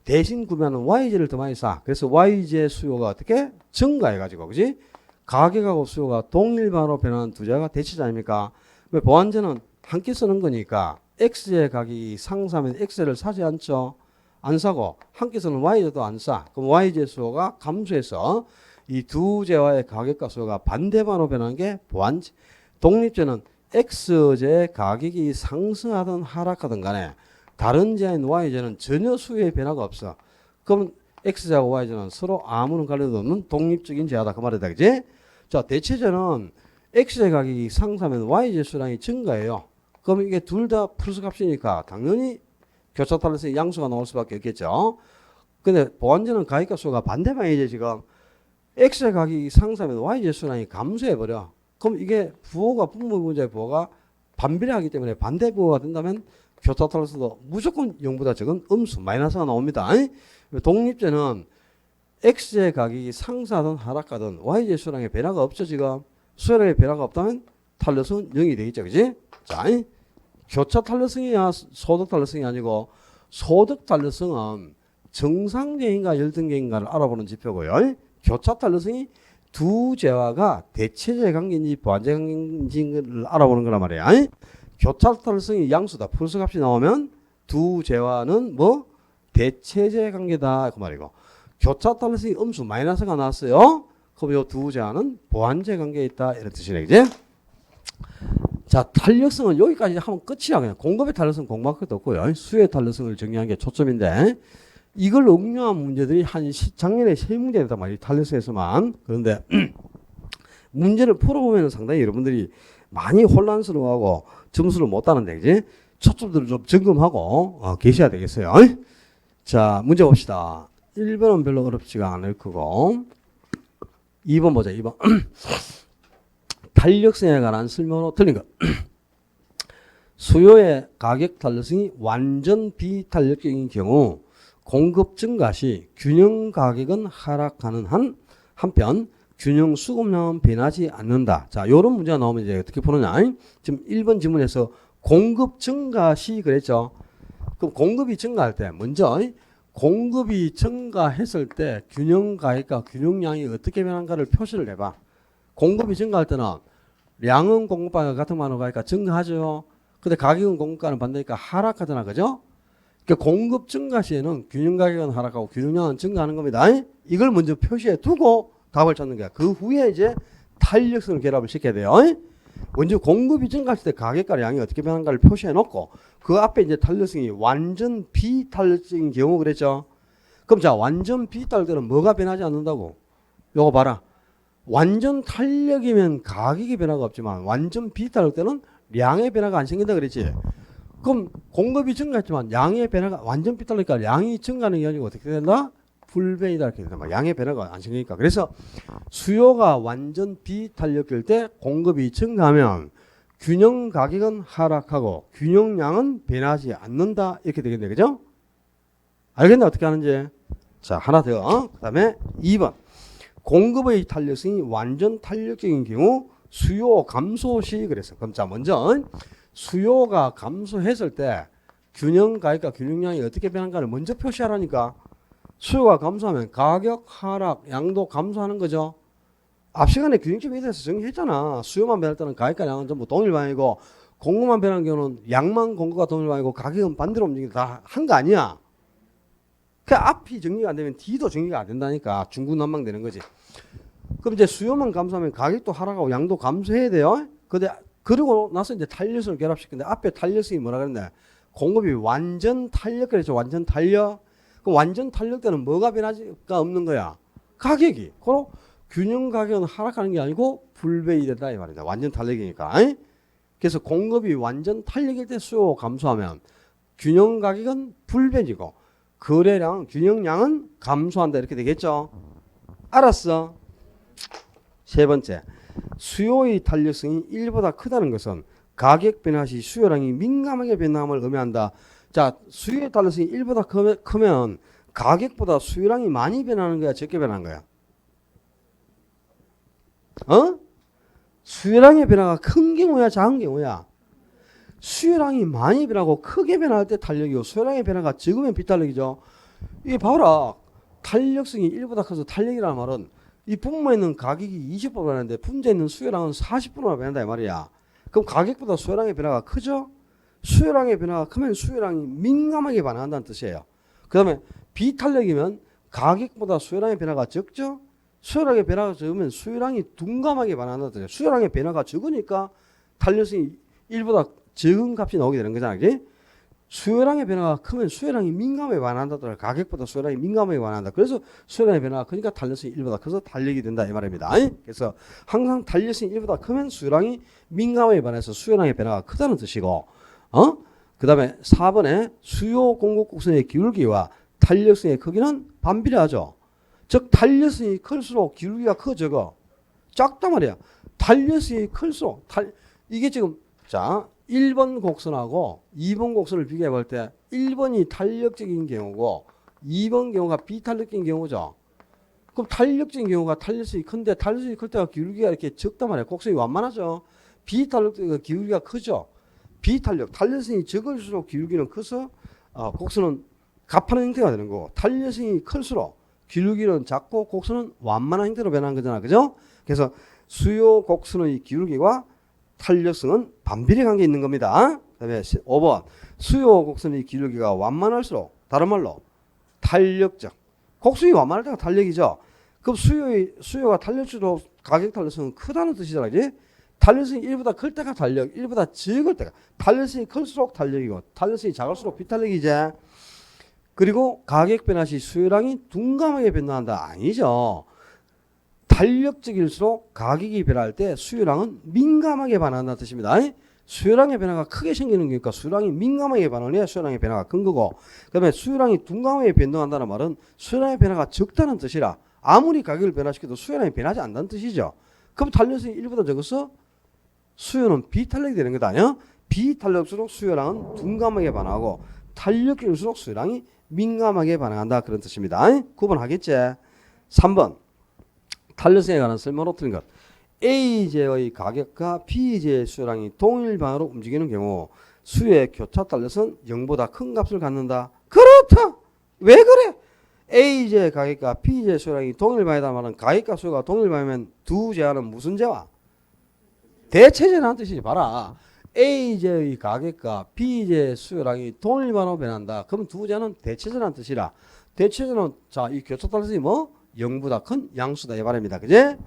대신 구매하는 Y재를 더 많이 사. 그래서 Y재 수요가 어떻게? 증가해 가지고, 그지? 가격하고 수요가 동일방으로 변하는 두 재화가 대체재 아닙니까? 왜 보완재는 함께 쓰는 거니까 X재 가격이 상승하면 X재를 사지 않죠. 안 사고 함께 쓰는 Y재도 안 사. 그럼 Y재 수요가 감소해서 이 두 재화의 가격과 수요가 반대방으로 변하는 게 보완재. 독립재는 X재 가격이 상승하든 하락하든 간에 다른 재화인 Y재는 전혀 수요의 변화가 없어. 그럼 X재하고 Y재는 서로 아무런 관련도 없는 독립적인 재화다. 그 말이다. 그지? 자, 대체재는 X재 가격이 상승하면 Y재 수량이 증가해요. 그럼 이게 둘 다 플러스 값이니까 당연히 교차 탄력성의 양수가 나올 수밖에 없겠죠. 근데 보완재는 가격과 수요가 반대방이지. 지금 X재 가격이 상승하면 Y재 수량이 감소해버려. 그럼 이게 부호가 분모 문제의 부호가 반비례하기 때문에 반대 부호가 된다면 교차 탄력성도 무조건 0보다 적은 음수 마이너스가 나옵니다. 독립재는 X재 가격이 상승하든 하락하든 Y재 수량의 변화가 없죠. 지금 수요량의 변화가 없다면 탄력성은 0이 되겠죠. 그지? 자, 교차 탄력성이야 소득 탄력성이 아니고, 소득 탄력성은 정상재인가 열등재인가를 알아보는 지표고요. 교차 탄력성이 두 재화가 대체재 관계인지 보완재 관계인지를 알아보는 거란 말이야. 교차 탄력성이 양수다. 플러스 값이 나오면 두 재화는 뭐? 대체재 관계다. 그 말이고. 교차 탄력성이 음수 마이너스가 나왔어요. 그럼 요 두 재화는 보완재 관계에 있다. 이런 뜻이네. 그지? 자, 탄력성은 여기까지 하면 끝이야. 그냥 공급의 탄력성 공부할 것도 없고요. 수요의 탄력성을 정리하는 게 초점인데, 이걸 응용한 문제들이 작년에 3문제 됐단 말이에요. 탄력성에서만. 그런데 문제를 풀어보면 상당히 여러분들이 많이 혼란스러워하고 점수를 못 따는데, 그지? 초점들을 좀 점검하고 계셔야 되겠어요. 자, 문제 봅시다. 1번은 별로 어렵지가 않을 거고, 2번 보자. 2번. 탄력성에 관한 설명으로 틀린 것. 수요의 가격 탄력성이 완전 비탄력적인 경우 공급 증가 시 균형 가격은 하락하는 한편 균형 수급량은 변하지 않는다. 자, 요런 문제가 나오면 이제 어떻게 푸느냐? 지금 1번 지문에서 공급 증가 시 그랬죠. 그럼 공급이 증가할 때 먼저 공급이 증가했을 때 균형 가격과 균형량이 어떻게 변한가를 표시를 해봐. 공급이 증가할 때는 양은 공급량과 같은 만으로 가니까 증가하죠. 근데 가격은 공급가는 반대니까 하락하잖아. 그죠? 그러니까 공급 증가 시에는 균형 가격은 하락하고 균형량은 증가하는 겁니다. 이걸 먼저 표시해 두고 답을 찾는 거야. 그 후에 이제 탄력성을 결합을 시켜야 돼요. 먼저 공급이 증가할 때 가격과 양이 어떻게 변하는가를 표시해 놓고 그 앞에 이제 탄력성이 완전 비탄력적인 경우 그랬죠. 그럼 자, 완전 비탄력은 뭐가 변하지 않는다고? 요거 봐라. 완전 탄력이면 가격의 변화가 없지만 완전 비탄력 때는 양의 변화가 안 생긴다 그랬지. 그럼 공급이 증가했지만 양의 변화가 완전 비탄력이니까 양이 증가하는 게 아니고 어떻게 된다? 불변이다 이렇게 된다. 양의 변화가 안 생기니까. 그래서 수요가 완전 비탄력일 때 공급이 증가하면 균형 가격은 하락하고 균형량은 변하지 않는다 이렇게 되겠네. 그죠? 알겠나 어떻게 하는지? 자, 하나 더. 그 다음에 2번. 공급의 탄력성이 완전 탄력적인 경우 수요 감소 시 그랬어. 그럼 자, 먼저 수요가 감소했을 때 균형 가격과 균형량이 어떻게 변한가를 먼저 표시하라니까. 수요가 감소하면 가격 하락, 양도 감소하는 거죠. 앞 시간에 균형점에 대해서 정리했잖아. 수요만 변할 때는 가격과 양은 전부 동일방이고 공급만 변하는 경우는 양만 공급과 동일방이고 가격은 반대로 움직인다. 다 한 거 아니야. 그 앞이 정리가 안 되면 뒤도 정리가 안 된다니까. 중구난방되는 거지. 그럼 이제 수요만 감소하면 가격도 하락하고 양도 감소해야 돼요. 근데 그러고 나서 이제 탄력성을 결합시키는데 앞에 탄력성이 뭐라 그랬냐? 공급이 완전 탄력 그랬죠. 완전 탄력. 그 완전 탄력 때는 뭐가 변화가 없는 거야? 가격이. 그럼 균형 가격은 하락하는 게 아니고 불변이 된다 이 말이다. 완전 탄력이니까. 그래서 공급이 완전 탄력일 때 수요 감소하면 균형 가격은 불변이고 거래량, 균형량은 감소한다 이렇게 되겠죠. 알았어. 세 번째, 수요의 탄력성이 1보다 크다는 것은 가격 변화 시 수요량이 민감하게 변함을 의미한다. 자, 수요의 탄력성이 1보다 크면 가격보다 수요량이 많이 변하는 거야, 적게 변하는 거야? 수요량의 변화가 큰 경우야, 작은 경우야? 수요량이 많이 변하고 크게 변할 때 탄력이고 수요량의 변화가 적으면 비탄력이죠. 이게 봐라. 탄력성이 1보다 커서 탄력이라는 말은 이 분모에 있는 가격이 20% 변하는데 분자에 있는 수요량은 40%나 변한다 이 말이야. 그럼 가격보다 수요량의 변화가 크죠? 수요량의 변화가 크면 수요량이 민감하게 반응한다는 뜻이에요. 그 다음에 비탄력이면 가격보다 수요량의 변화가 적죠? 수요량의 변화가 적으면 수요량이 둔감하게 반응한다는 뜻이에요. 수요량의 변화가 적으니까 탄력성이 1보다 적은 값이 나오게 되는 거잖아. 그치? 수요량의 변화가 크면 수요량이 민감하게 반응한다. 가격보다 수요량이 민감하게 반응한다. 그래서 수요량의 변화가 크니까 탄력성이 1보다 커서 탄력이 된다 이 말입니다. 그래서 항상 탄력성이 1보다 크면 수요량이 민감하게 반응해서 수요량의 변화가 크다는 뜻이고 그 다음에 4번에 수요 공급 곡선의 기울기와 탄력성의 크기는 반비례하죠. 즉 탄력성이 클수록 기울기가 커져가 작단 말이야. 탄력성이 클수록 이게 지금 자 1번 곡선하고 2번 곡선을 비교해 볼 때 1번이 탄력적인 경우고 2번 경우가 비탄력적인 경우죠. 그럼 탄력적인 경우가 탄력성이 큰데 탄력성이 클 때가 기울기가 이렇게 적단 말이야. 곡선이 완만하죠. 비탄력적인 기울기가 크죠. 비탄력, 탄력성이 적을수록 기울기는 커서 곡선은 가파른 형태가 되는 거고 탄력성이 클수록 기울기는 작고 곡선은 완만한 형태로 변하는 거잖아. 그죠? 그래서 수요 곡선의 기울기와 탄력성은 반비례 관계에 있는 겁니다. 그 다음에 5번 수요 곡선의 기울기가 완만할수록 다른 말로 탄력적 곡선이 완만할 때가 탄력이죠. 그럼 수요가 탄력수록 가격 탄력성은 크다는 뜻이잖아. 그지? 탄력성이 1보다 클 때가 탄력, 1보다 적을 때가 탄력성이 클수록 탄력이고 탄력성이 작을수록 비탄력이지. 그리고 가격 변화 시 수요량이 둔감하게 변화한다. 아니죠. 탄력적일수록 가격이 변할 때 수요량은 민감하게 반응한다는 뜻입니다. 수요량의 변화가 크게 생기는 거니까 수요량이 민감하게 반응해야 수요량의 변화가 큰 거고 그 다음에 수요량이 둔감하게 변동한다는 말은 수요량의 변화가 적다는 뜻이라 아무리 가격을 변화시켜도 수요량이 변하지 않는다는 뜻이죠. 그럼 탄력성이 1보다 적어서 수요는 비탄력이 되는 거다. 비탄력일수록 수요량은 둔감하게 반응하고 탄력일수록 수요량이 민감하게 반응한다. 그런 뜻입니다. 9번 하겠지? 3번 탄력성에 관한 설명으로 틀린 것. A제의 가격과 B제의 수요량이 동일 방향으로 움직이는 경우 수요의 교차 탄력은 0보다 큰 값을 갖는다. 그렇다. 왜 그래? A제의 가격과 B제의 수요량이 동일 방향이다 말은 가격과 수요가 동일 방향이면 두 제한은 무슨 제와? 대체제라는 뜻이지. 봐라. A제의 가격과 B제의 수요량이 동일반으로 변한다. 그럼 두 제는 대체제라는 뜻이라. 대체제는 자, 이 교차 탄력성이 뭐 0보다 큰 양수다 이 말입니다. 그제?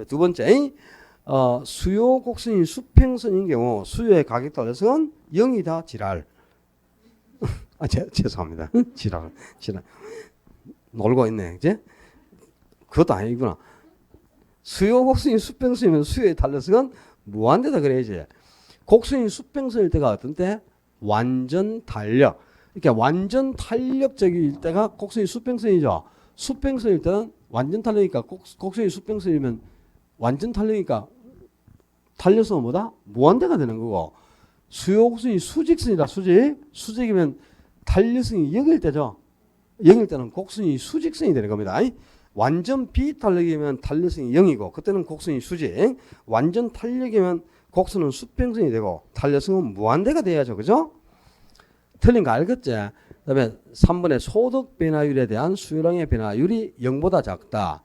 두 번째, 수요 곡선이 수평선인 경우 수요의 가격 탄력성은 0이다. 지랄. 죄송합니다. 지랄. 놀고 있네. 그제? 그것도 아니구나. 수요 곡선이 수평선이면 수요의 탄력성은 무한대다 그래야지. 곡선이 수평선일 때가 어떤 때? 완전 탄력. 그러니까 완전 탄력적일 때가 곡선이 수평선이죠. 수평선일 때는 완전 탄력이니까 곡선이 수평선이면 완전 탄력이니까 탄력성은 뭐다? 무한대가 되는 거고, 수요 곡선이 수직선이다. 수직이면 탄력성이 0일 때죠. 0일 때는 곡선이 수직선이 되는 겁니다. 완전 비탄력이면 탄력성이 0이고 그때는 곡선이 수직, 완전 탄력이면 곡선은 수평선이 되고 탄력성은 무한대가 돼야죠. 그죠? 틀린 거 알겠지? 그 다음에 3번에 소득 변화율에 대한 수요량의 변화율이 0보다 작다.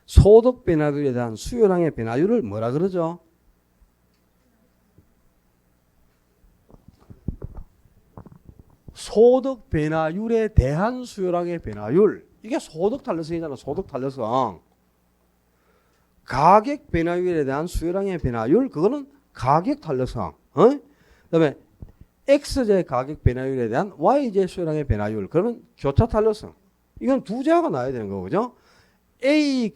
소득 변화율에 대한 수요량의 변화율을 뭐라 그러죠? 소득 변화율에 대한 수요량의 변화율. 이게 소득 탄력성이잖아. 소득 탄력성. 가격 변화율에 대한 수요량의 변화율. 그거는 가격 탄력성. 그다음에 X제 가격 변화율에 대한 Y제 수요량의 변화율. 그러면 교차 탄력성. 이건 두 제가 나와야 되는 거고, 그죠? A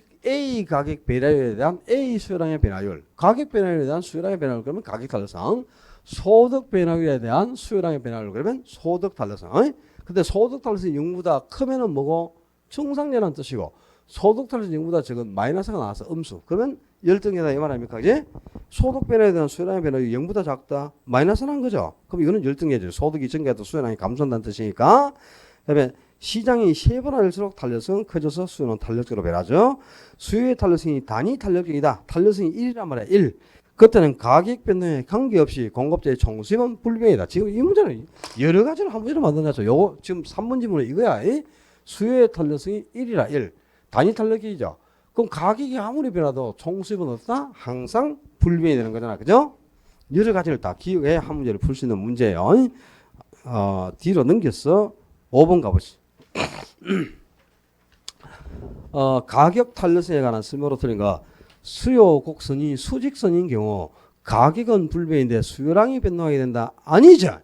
가격 변화율에 대한 A 수요량의 변화율. 가격 변화율에 대한 수요량의 변화율. 그러면 가격 탄력성. 소득 변화율에 대한 수요량의 변화율. 그러면 소득 탄력성. 근데 소득 탄력성이 0보다 크면은 뭐고? 정상이라는 뜻이고, 소득 탄력성이 0보다 적은 마이너스가 나와서 음수. 그러면 열등이다 이 말 아닙니까? 이제 소득 변화에 대한 수요량의 변화율이 0보다 작다. 마이너스라는 거죠. 그럼 이거는 열등이죠. 소득이 증가해도 수요량이 감소한다는 뜻이니까. 그다음에 시장이 세분화될수록 탄력성은 커져서 수요는 탄력적으로 변하죠. 수요의 탄력성이 단위 탄력적이다. 탄력성이 1이란 말이야. 1. 그때는 가격 변동에 관계없이 공급자의 총수입은 불변이다. 지금 이 문제는 여러 가지로 한 문제로 만들어놨죠. 요거 지금 3번 지문은 이거야. 수요의 탄력성이 1이라 1. 단위 탄력이죠. 그럼 가격이 아무리 변화도 총수입은 없다? 항상 불변이 되는 거잖아. 그죠? 여러 가지를 다 기억해 한 문제를 풀 수 있는 문제예요. 뒤로 넘겨서 5번 가보시죠. 가격 탄력성에 관한 설명으로 틀린 거. 수요 곡선이 수직선인 경우 가격은 불변인데 수요량이 변동하게 된다. 아니죠.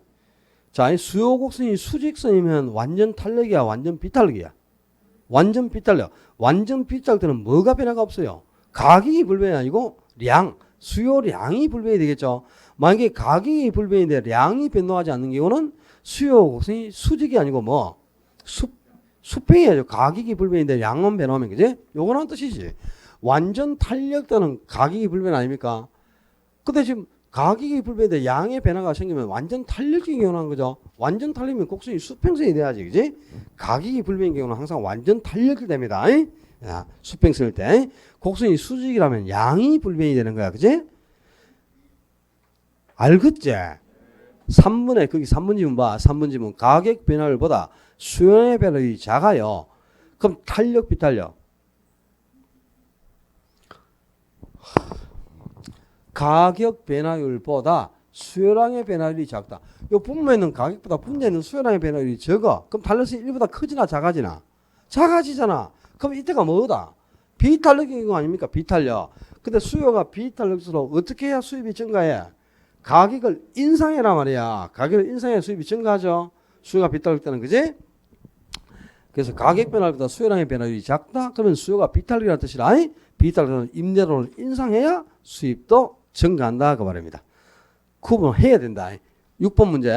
자, 수요 곡선이 수직선이면 완전 탄력이야, 완전 비탄력이야. 완전 비탄력. 완전 비탄력 때는 뭐가 변화가 없어요? 가격이 불변이 아니고 수요량이 불변이 되겠죠. 만약에 가격이 불변인데 량이 변동하지 않는 경우는 수요 곡선이 수직이 아니고 뭐 수평이야죠. 가격이 불변인데 량은 변화하면 그지? 요거는 뜻이지. 완전 탄력 때는 가격이 불변 아닙니까? 근데 지금 가격이 불변인데 양의 변화가 생기면 완전 탄력적인 경우는 거죠. 완전 탄력이면 곡선이 수평선이 돼야지, 그지? 가격이 불변인 경우는 항상 완전 탄력이 됩니다. 수평선일 때. 곡선이 수직이라면 양이 불변이 되는 거야, 그지? 알겠지? 3번에, 거기 3번 지문 봐. 3번 지문. 가격 변화율보다 수요의 변화율이 작아요. 그럼 탄력, 비탄력. 가격 변화율보다 수요량의 변화율이 작다. 이 분모에는 가격보다 분모에는 수요량의 변화율이 적어. 그럼 탄력성이 1보다 크지나 작아지나? 작아지잖아. 그럼 이때가 뭐다? 비탄력인 거 아닙니까? 비탄력. 근데 수요가 비탄력수록 어떻게 해야 수입이 증가해? 가격을 인상해라 말이야. 가격을 인상해야 수입이 증가하죠. 수요가 비탄력 때는, 그지? 그래서 가격 변화율보다 수요량의 변화율이 작다. 그러면 수요가 비탄력이라는 뜻이라. 비탄력은 임대료를 인상해야 수입도 증가한다 그 말입니다. 구분해야 된다. 6번 문제.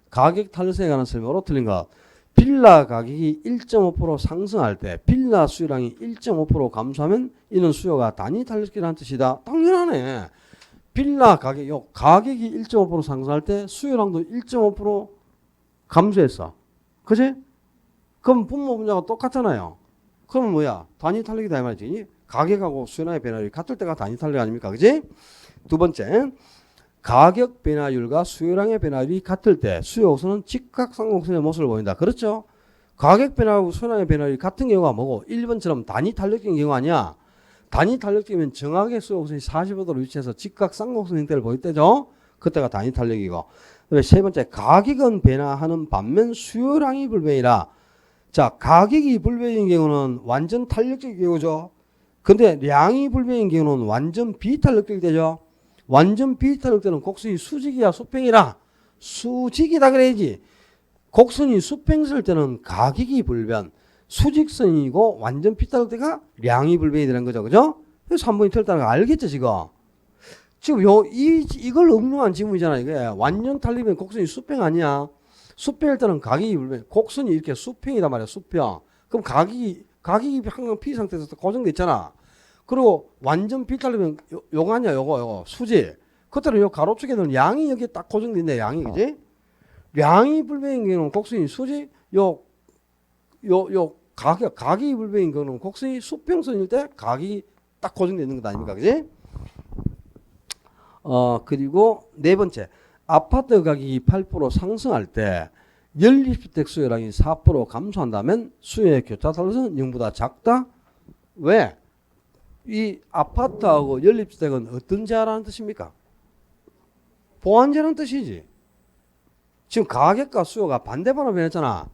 가격 탄력성에 관한 설명으로 틀린 거. 빌라 가격이 1.5% 상승할 때 빌라 수요량이 1.5% 감소하면 이는 수요가 단위 탄력이라는 뜻이다. 당연하네. 빌라 가격이 1.5% 상승할 때 수요량도 1.5% 감소했어. 그치? 그럼 분모 분자가 똑같잖아요. 그럼 뭐야? 단위 탄력이다 이 말이지. 가격하고 수요량의 변화율이 같을 때가 단위 탄력 아닙니까? 그지? 두 번째, 가격 변화율과 수요량의 변화율이 같을 때 수요 곡선은 직각삼각형의 모습을 보인다. 그렇죠? 가격 변화하고 수요량의 변화율이 같은 경우가 뭐고? 1번처럼 단위 탄력적인 경우 아니야. 단위 탄력적이면 정확하게 수요 곡선이 45도로 위치해서 직각삼각형 형태를 보일 때죠. 그때가 단위 탄력이고. 그다음에 세 번째, 가격은 변화하는 반면 수요량이 불변이라. 자, 가격이 불변인 경우는 완전 탄력적인 경우죠. 근데 량이 불변인 경우는 완전 비탄력적이 되죠. 완전 비탄력되는 곡선이 수직이야 수평이라. 수직이다 그래야지. 곡선이 수평일 때는 가격이 불변, 수직선이고 완전 비탄력 때가 량이 불변이 되는 거죠. 그죠? 그래서 3번이 틀렸다는 거 알겠죠 지금? 지금 이걸 응용한 지문이잖아. 이게 완전 탄력이면 곡선이 수평 아니야. 수평일 때는 가격이 불변, 곡선이 이렇게 수평이단 말이야. 수평. 그럼 가격이 항상 P 상태에서 고정돼 있잖아. 그리고 완전 비탄력이면 요거 아니야. 요거 수직. 그때는 요 가로축에는 양이 여기 딱 고정돼 있네. 양이 그지? 량이 불변인 경우는 곡선이 수직. 가격이 불변인 경우는 곡선이 수평선일 때 가격이 딱 고정돼 있는 것 아닙니까? 그지? 그리고 네 번째, 아파트 가격이 8% 상승할 때 연립주택 수요량이 4% 감소한다면 수요의 교차 탄력은 0보다 작다? 왜? 이 아파트하고 연립주택은 어떤 제하라는 뜻입니까? 보완제라는 뜻이지. 지금 가격과 수요가 반대반으로 변했잖아.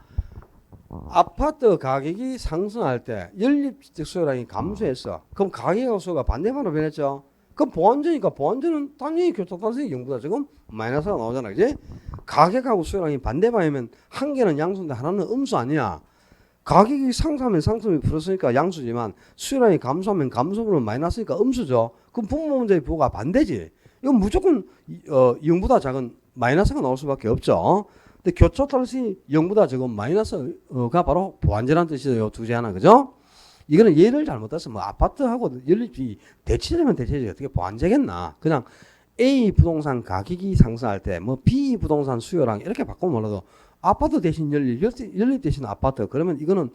아파트 가격이 상승할 때 연립주택 수요량이 감소했어. 그럼 가격과 수요가 반대반으로 변했죠. 그럼 보완제니까 보완제는 당연히 교차탄력이 0보다 지금 마이너스가 나오잖아. 그지? 가격하고 수요량이 반대반이면 한 개는 양수인데 하나는 음수 아니야. 가격이 상승하면 상승이 플러스니까 양수지만 수요량이 감소하면 감소분은 마이너스니까 음수죠. 그럼 분모문제의 부호가 반대지. 이건 무조건 0보다 작은 마이너스가 나올 수밖에 없죠. 근데 교차탄력이 0보다 적은 마이너스가 바로 보완제라는 뜻이에요. 두 개 하나. 그죠? 이거는 예를 잘못해서 뭐 아파트하고 연립이 대체되면 대체지 어떻게 보완제겠나. 그냥 A 부동산 가격이 상승할 때 뭐 B 부동산 수요랑 이렇게 바꾸면 몰라도 아파트 대신 연립 대신 아파트 그러면 이거는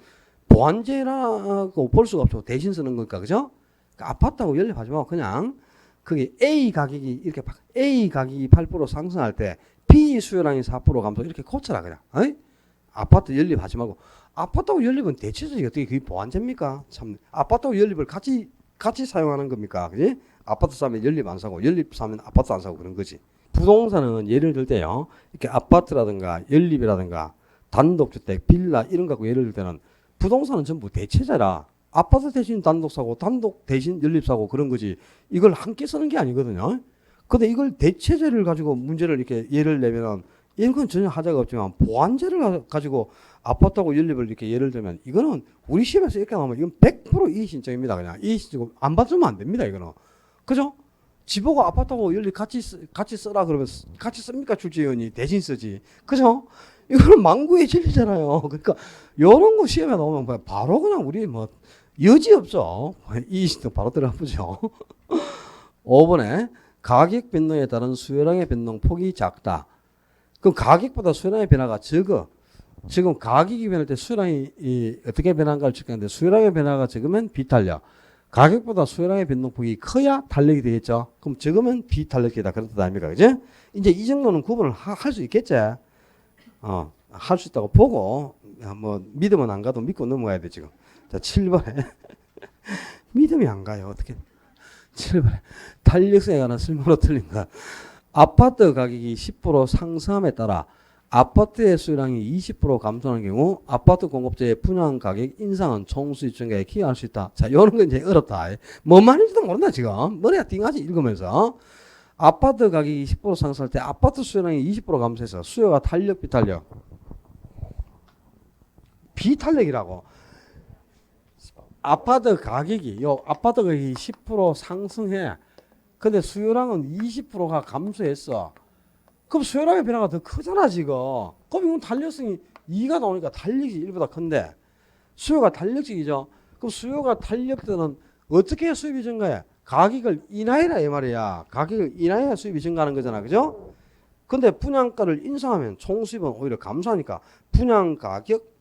보완제라고 볼 수가 없죠. 대신 쓰는 거니까. 그죠? 그러니까 아파트하고 연립하지 말고 그냥 그게 A 가격이 8% 상승할 때 B 수요량이 4% 감소 이렇게 고쳐라 그냥. 어이? 아파트 연립하지 말고. 아파트하고 연립은 대체적이 어떻게 그게 보완제입니까? 참 아파트하고 연립을 같이 사용하는 겁니까? 그지? 아파트 사면 연립 안 사고 연립 사면 아파트 안 사고 그런 거지. 부동산은 예를 들 때요. 이렇게 아파트라든가 연립이라든가 단독주택, 빌라 이런 거 갖고 예를 들 때는 부동산은 전부 대체자라. 아파트 대신 단독 사고 단독 대신 연립 사고 그런 거지. 이걸 함께 쓰는 게 아니거든요. 근데 이걸 대체제를 가지고 문제를 이렇게 예를 내면은 이건 전혀 하자가 없지만 보완제를 가지고 아파트하고 연립을 이렇게 예를 들면 이거는 우리 시험에서 이렇게 나오면 이건 100% 이의신청입니다. 그냥 이의신청 안 받으면 안 됩니다. 이거는. 그죠? 지보고 아파트하고 연립 같이 써라 그러면 같이 씁니까? 출제위원이 대신 쓰지. 그죠? 이거는 망구의 진리잖아요. 그러니까 이런 거 시험에 나오면 바로 그냥 우리 뭐 여지 없죠. 이의신청 바로 들어가 보죠. 5번에 가격 변동에 따른 수요량의 변동 폭이 작다. 그럼 가격보다 수요량의 변화가 적어. 지금 가격이 변할 때 수요량이 어떻게 변한가를 측정하는데 수요량의 변화가 적으면 비탄력. 가격보다 수요량의 변동폭이 커야 탄력이 되겠죠. 그럼 적으면 비탄력이다. 그런 뜻 아닙니까? 그죠? 이제 이 정도는 구분을 할 수 있겠지. 할 수 있다고 보고 뭐 믿으면 안 가도 믿고 넘어가야 돼 지금. 자, 7번에 믿음이 안 가요. 어떻게? 7번에 탄력성에 관한 설명으로 틀린 거. 아파트 가격이 10% 상승함에 따라 아파트의 수요량이 20% 감소하는 경우 아파트 공급자의 분양 가격 인상은 총 수입 증가에 기여할 수 있다. 자, 이런 건 이제 어렵다. 뭔 말인지도 모른다 지금. 머리가 띵하지 읽으면서. 아파트 가격이 10% 상승할 때 아파트 수요량이 20% 감소해서 수요가 탄력 비탄력. 비탄력이라고. 아파트 가격이 10% 상승해. 근데 수요량은 20%가 감소했어. 그럼 수요량의 변화가 더 크잖아 지금. 그럼 이건 탄력성이 2가 나오니까 탄력이 1보다 큰데 수요가 탄력적이죠. 그럼 수요가 탄력되는 어떻게 수입이 증가해? 가격을 인하해라 이 말이야. 가격을 인하해야 수입이 증가하는 거잖아. 그죠? 근데 분양가를 인상하면 총수입은 오히려 감소하니까 분양가격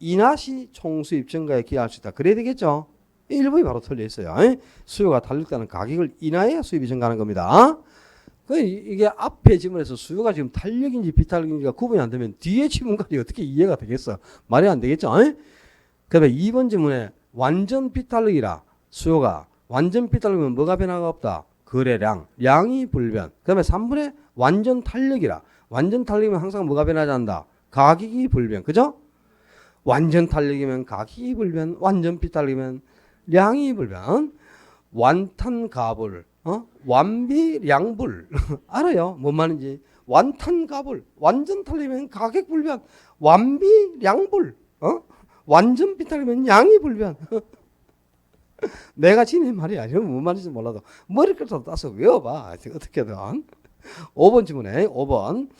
인하 시 총수입 증가에 기여할 수 있다. 그래야 되겠죠? 1번이 바로 틀려 있어요. 수요가 탄력되는 가격을 인하해야 수입이 증가하는 겁니다. 이게 앞에 지문에서 수요가 지금 탄력인지 비탄력인지가 구분이 안 되면 뒤에 지문까지 어떻게 이해가 되겠어? 말이 안 되겠죠? 그다음에 2번 지문에 완전 비탄력이라 수요가 완전 비탄력이면 뭐가 변화가 없다? 거래량, 량이 불변. 그 다음에 3번에 완전 탄력이라. 완전 탄력이면 항상 뭐가 변하지 않는다? 가격이 불변. 그죠? 완전 탄력이면 가격이 불변, 완전 비탄력이면 량이 불변. 완탄가불, 완비량불. 알아요? 뭔 말인지. 완탄가불, 완전 탄력이면 가격 불변, 완비량불, 완전 비탄력이면 양이 불변. 내가 지낸 말이 아니야. 뭔 말인지 몰라도 머리끝으로 따서 외워봐. 어떻게든. 5번 질문에 5번.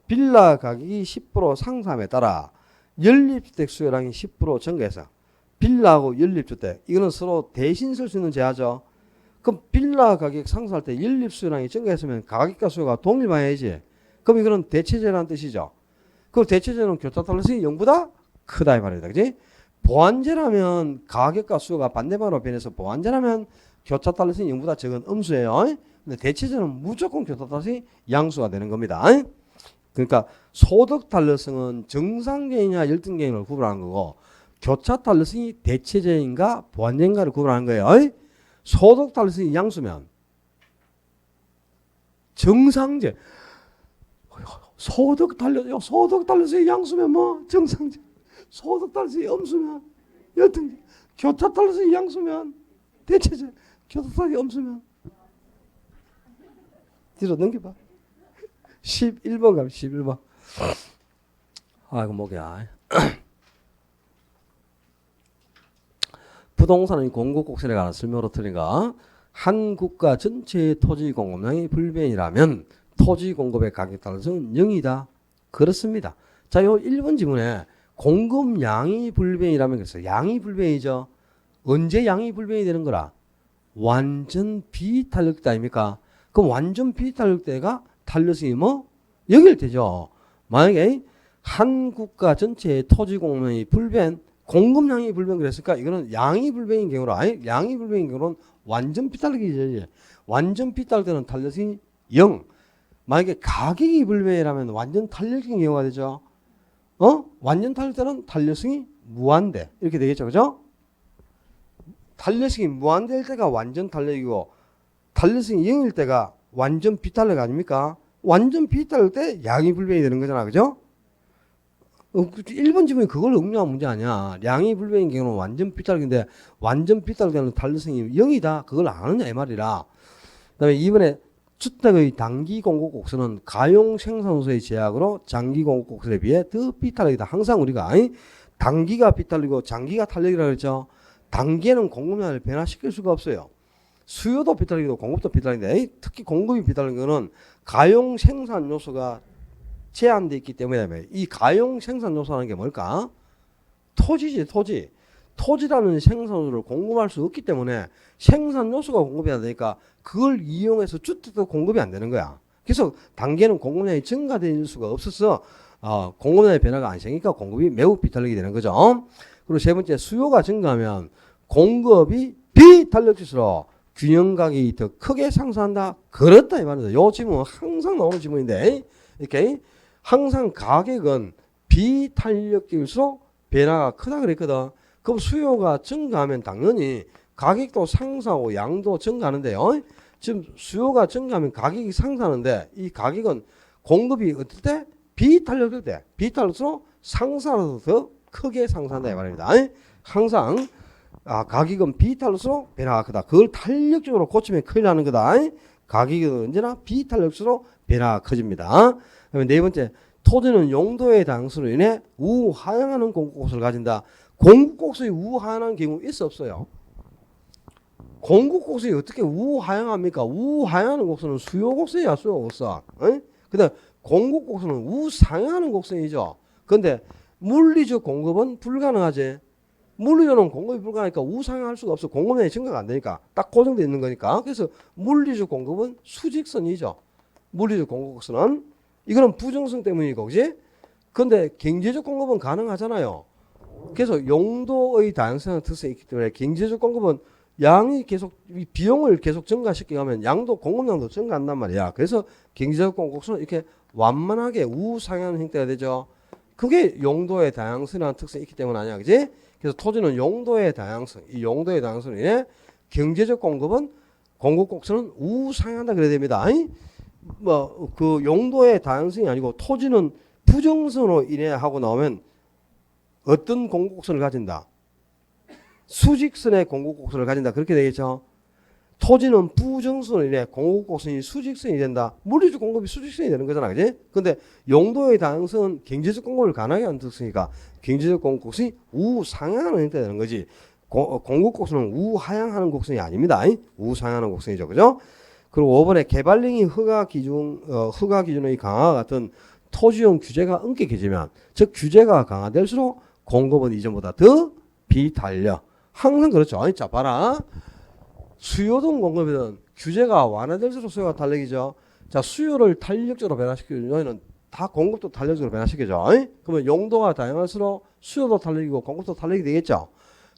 빌라 가격이 10% 상승함에 따라 연립주택 수요량이 10% 증가해서 빌라하고 연립주택 이거는 서로 대신 쓸 수 있는 제하죠. 그럼 빌라 가격 상승할 때 연립 수요량이 증가했으면 가격과 수요가 동일방해야지. 그럼 이거는 대체제라는 뜻이죠. 그 대체제는 교차 탄력성이 0보다 크다 이 말이다. 그지? 보완제라면 가격과 수요가 반대방으로 변해서 보완제라면 교차 탄력성이 0보다 적은 음수예요. 근데 대체제는 무조건 교차 탄력성이 양수가 되는 겁니다. 그러니까 소득 탄력성은 정상계이냐 열등계인을 구분하는 거고 교차 탄력성이 대체제인가 보완제인가를 구분하는 거예요. 소득 탄력성이 양수면 정상제. 소득 탄력성이 양수면 뭐 정상제. 소득 탄력성이 음수면 열등제. 교차 탄력성이 양수면 대체제. 교차 탄력성이 음수면 뒤로 넘겨봐. 11번 가면 11번. 아이고 목이야. 부동산의 공급곡선에 관한 설명으로 드린가. 한 국가 전체의 토지 공급량이 불변이라면 토지 공급의 가격 탄력성은 0이다. 그렇습니다. 자, 요 1번 지문에 공급량이 불변이라면 그래서 양이 불변이죠. 언제 양이 불변이 되는 거라? 완전 비탄력대 아닙니까? 그럼 완전 비탄력대가 탄력성이 뭐? 연결되죠. 만약에 한 국가 전체의 토지 공급량이 불변, 공급량이 불변 그랬을까? 이거는 양이 불변인 경우라. 양이 불변인 경우는 완전 비탄력이죠. 완전 비탄력대는 탄력성이 0. 만약에 가격이 불변이라면 완전 탄력적인 경우가 되죠. 완전 탄력대는 탄력성이 무한대. 이렇게 되겠죠. 그죠? 탄력성이 무한대일 때가 완전 탄력이고 탄력성이 0일 때가 완전 비탄력 아닙니까? 완전 비탄력 때 양이 불변이 되는 거잖아. 그죠? 1번 지문이 그걸 응용한 문제 아니야. 양이 불변인 경우는 완전 비탄력인데 완전 비탄력 때는 탄력성이 0이다. 그걸 아느냐 이 말이라. 그 다음에 2번에 주택의 단기 공급 곡선은 가용 생산소의 제약으로 장기 공급 곡선에 비해 더 비탄력이다. 항상 우리가 단기가 비탄력이고 장기가 탄력이라고 그랬죠. 단기에는 공급량을 변화시킬 수가 없어요. 수요도 비탄력이고 공급도 비탄력인데 특히 공급이 비탄력인 거는 가용 생산 요소가 제한되어 있기 때문에 이 가용 생산 요소라는 게 뭘까? 토지지, 토지. 토지라는 생산소를 공급할 수 없기 때문에 생산 요소가 공급이 안 되니까 그걸 이용해서 주택도 공급이 안 되는 거야. 그래서 단계는 공급량이 증가될 수가 없어서 공급량의 변화가 안 생기니까 공급이 매우 비탄력이 되는 거죠. 그리고 세 번째, 수요가 증가하면 공급이 비탄력지수로 균형 가격이 더 크게 상승한다. 그렇다 이 말이다. 이 지문은 항상 나오는 지문인데 이렇게 항상 가격은 비탄력일수록 변화가 크다 그랬거든. 그럼 수요가 증가하면 당연히 가격도 상승하고 양도 증가하는데요. 지금 수요가 증가하면 가격이 상승하는데 이 가격은 공급이 어떨 때? 비탄력일 때. 비탄력일수록 상승하면서 더 크게 상승한다 이 말입니다. 항상 가격은 비탄력일수록 변화가 크다. 그걸 탄력적으로 고치면 큰일 나는 거다. 가격은 언제나 비탄력일수록 변화가 커집니다. 그다음에 네 번째, 토지는 용도의 다양성으로 인해 우하향하는 공급곡선을 가진다. 공급곡선이 우하향하는 경우 있어 없어요? 공급곡선이 어떻게 우하향합니까? 우하향하는 곡선은 수요곡선이야, 수요곡선. 근데 공급곡선은 우상향하는 곡선이죠. 근데 물리적 공급은 불가능하지. 물리적으로는 공급이 불가능하니까 우상향할 수가 없어. 공급량이 증가가 안 되니까. 딱 고정되어 있는 거니까. 그래서 물리적 공급은 수직선이죠. 물리적 공급곡선은. 이거는 부정성 때문이고, 그지? 근데 경제적 공급은 가능하잖아요. 그래서 용도의 다양성의 특성이 있기 때문에 경제적 공급은 양이 계속, 비용을 계속 증가시키면 양도, 공급량도 증가한단 말이야. 그래서 경제적 공급은 이렇게 완만하게 우상향 형태가 되죠. 그게 용도의 다양성이라는 특성이 있기 때문 아니야. 그지? 그래서 토지는 용도의 다양성, 이 용도의 다양성으로 인해 경제적 공급은 공급 곡선은 우상향한다 그래야 됩니다. 뭐 그 용도의 다양성이 아니고 토지는 부정선으로 인해 하고 나오면 어떤 공급 곡선을 가진다? 수직선의 공급 곡선을 가진다. 그렇게 되겠죠. 토지는 부정선으로 인해 공급 곡선이 수직선이 된다. 물리적 공급이 수직선이 되는 거잖아, 그지? 근데 용도의 다양성은 경제적 공급을 가능하게 하는 특성이니까 경제적 공급 곡선이 우상향하는 형태가 되는 거지. 공급 곡선은 우하향하는 곡선이 아닙니다. 우상향하는 곡선이죠, 그죠? 그리고 5번에 개발령이 허가 기준의 강화와 같은 토지용 규제가 엄격해지면, 즉 규제가 강화될수록 공급은 이전보다 더 비탄력. 항상 그렇죠. 자, 봐라. 수요든 공급이든 규제가 완화될수록 수요가 탄력이죠. 자, 수요를 탄력적으로 변화시키는 여기는 다 공급도 탄력적으로 변화시키죠. 그러면 용도가 다양할수록 수요도 탄력이고 공급도 탄력이 되겠죠.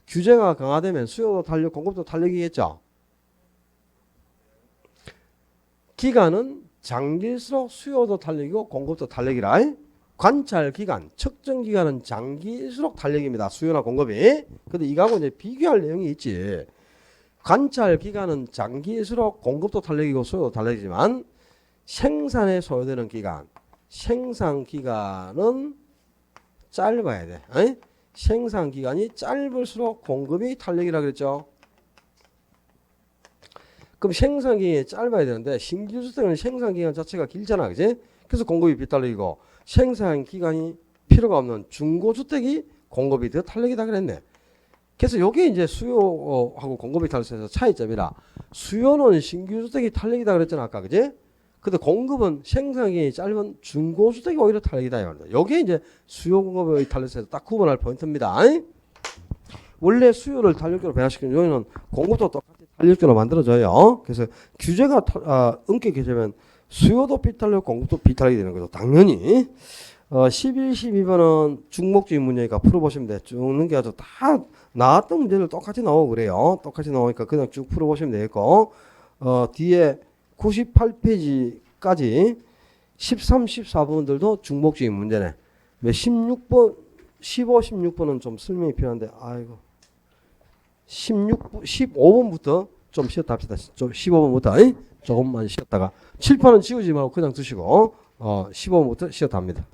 규제가 강화되면 수요도 탄력, 공급도 탄력이겠죠. 기간은 장기일수록 수요도 탄력이고 공급도 탄력이라. 관찰 기간, 측정 기간은 장기일수록 탄력입니다. 수요나 공급이. 근데 이거하고 이제 비교할 내용이 있지. 관찰 기간은 장기일수록 공급도 탄력이고 수요도 탄력이지만 생산에 소요되는 기간, 생산 기간은 짧아야 돼. 생산 기간이 짧을수록 공급이 탄력이라 그랬죠. 그럼 생산 기간이 짧아야 되는데 신규주택은 생산 기간 자체가 길잖아, 그지? 그래서 공급이 비탄력이고 생산 기간이 필요가 없는 중고주택이 공급이 더 탄력이다 그랬네. 그래서 이게 이제 수요하고 공급이 탄력해서 차이점이라. 수요는 신규주택이 탄력이다 그랬잖아, 아까, 그지? 근데 공급은 생산 기간이 짧은 중고주택이 오히려 탄력이다. 이게 이제 수요 공급의 탄력에서 딱 구분할 포인트입니다. 원래 수요를 탄력적으로 변화시키는 여기는 공급도 똑같이 탄력적으로 만들어져요. 그래서 규제가 엄격해지면 수요도 비탄력, 공급도 비탄력이 되는 거죠. 당연히. 11, 12번은 중목주의 문제니까 풀어보시면 돼. 쭉 넘겨가지고 다 나왔던 문제들 똑같이 나오고 그래요. 똑같이 나오니까 그냥 쭉 풀어보시면 되겠고, 뒤에 98페이지까지 13, 14번들도 중목주의 문제네. 16번, 15, 16번은 좀 설명이 필요한데, 아이고. 15번부터 좀 쉬었다 합시다. 좀 15번부터 조금만 쉬었다가 7번은 지우지 말고 그냥 두시고 15번부터 쉬었다 합니다.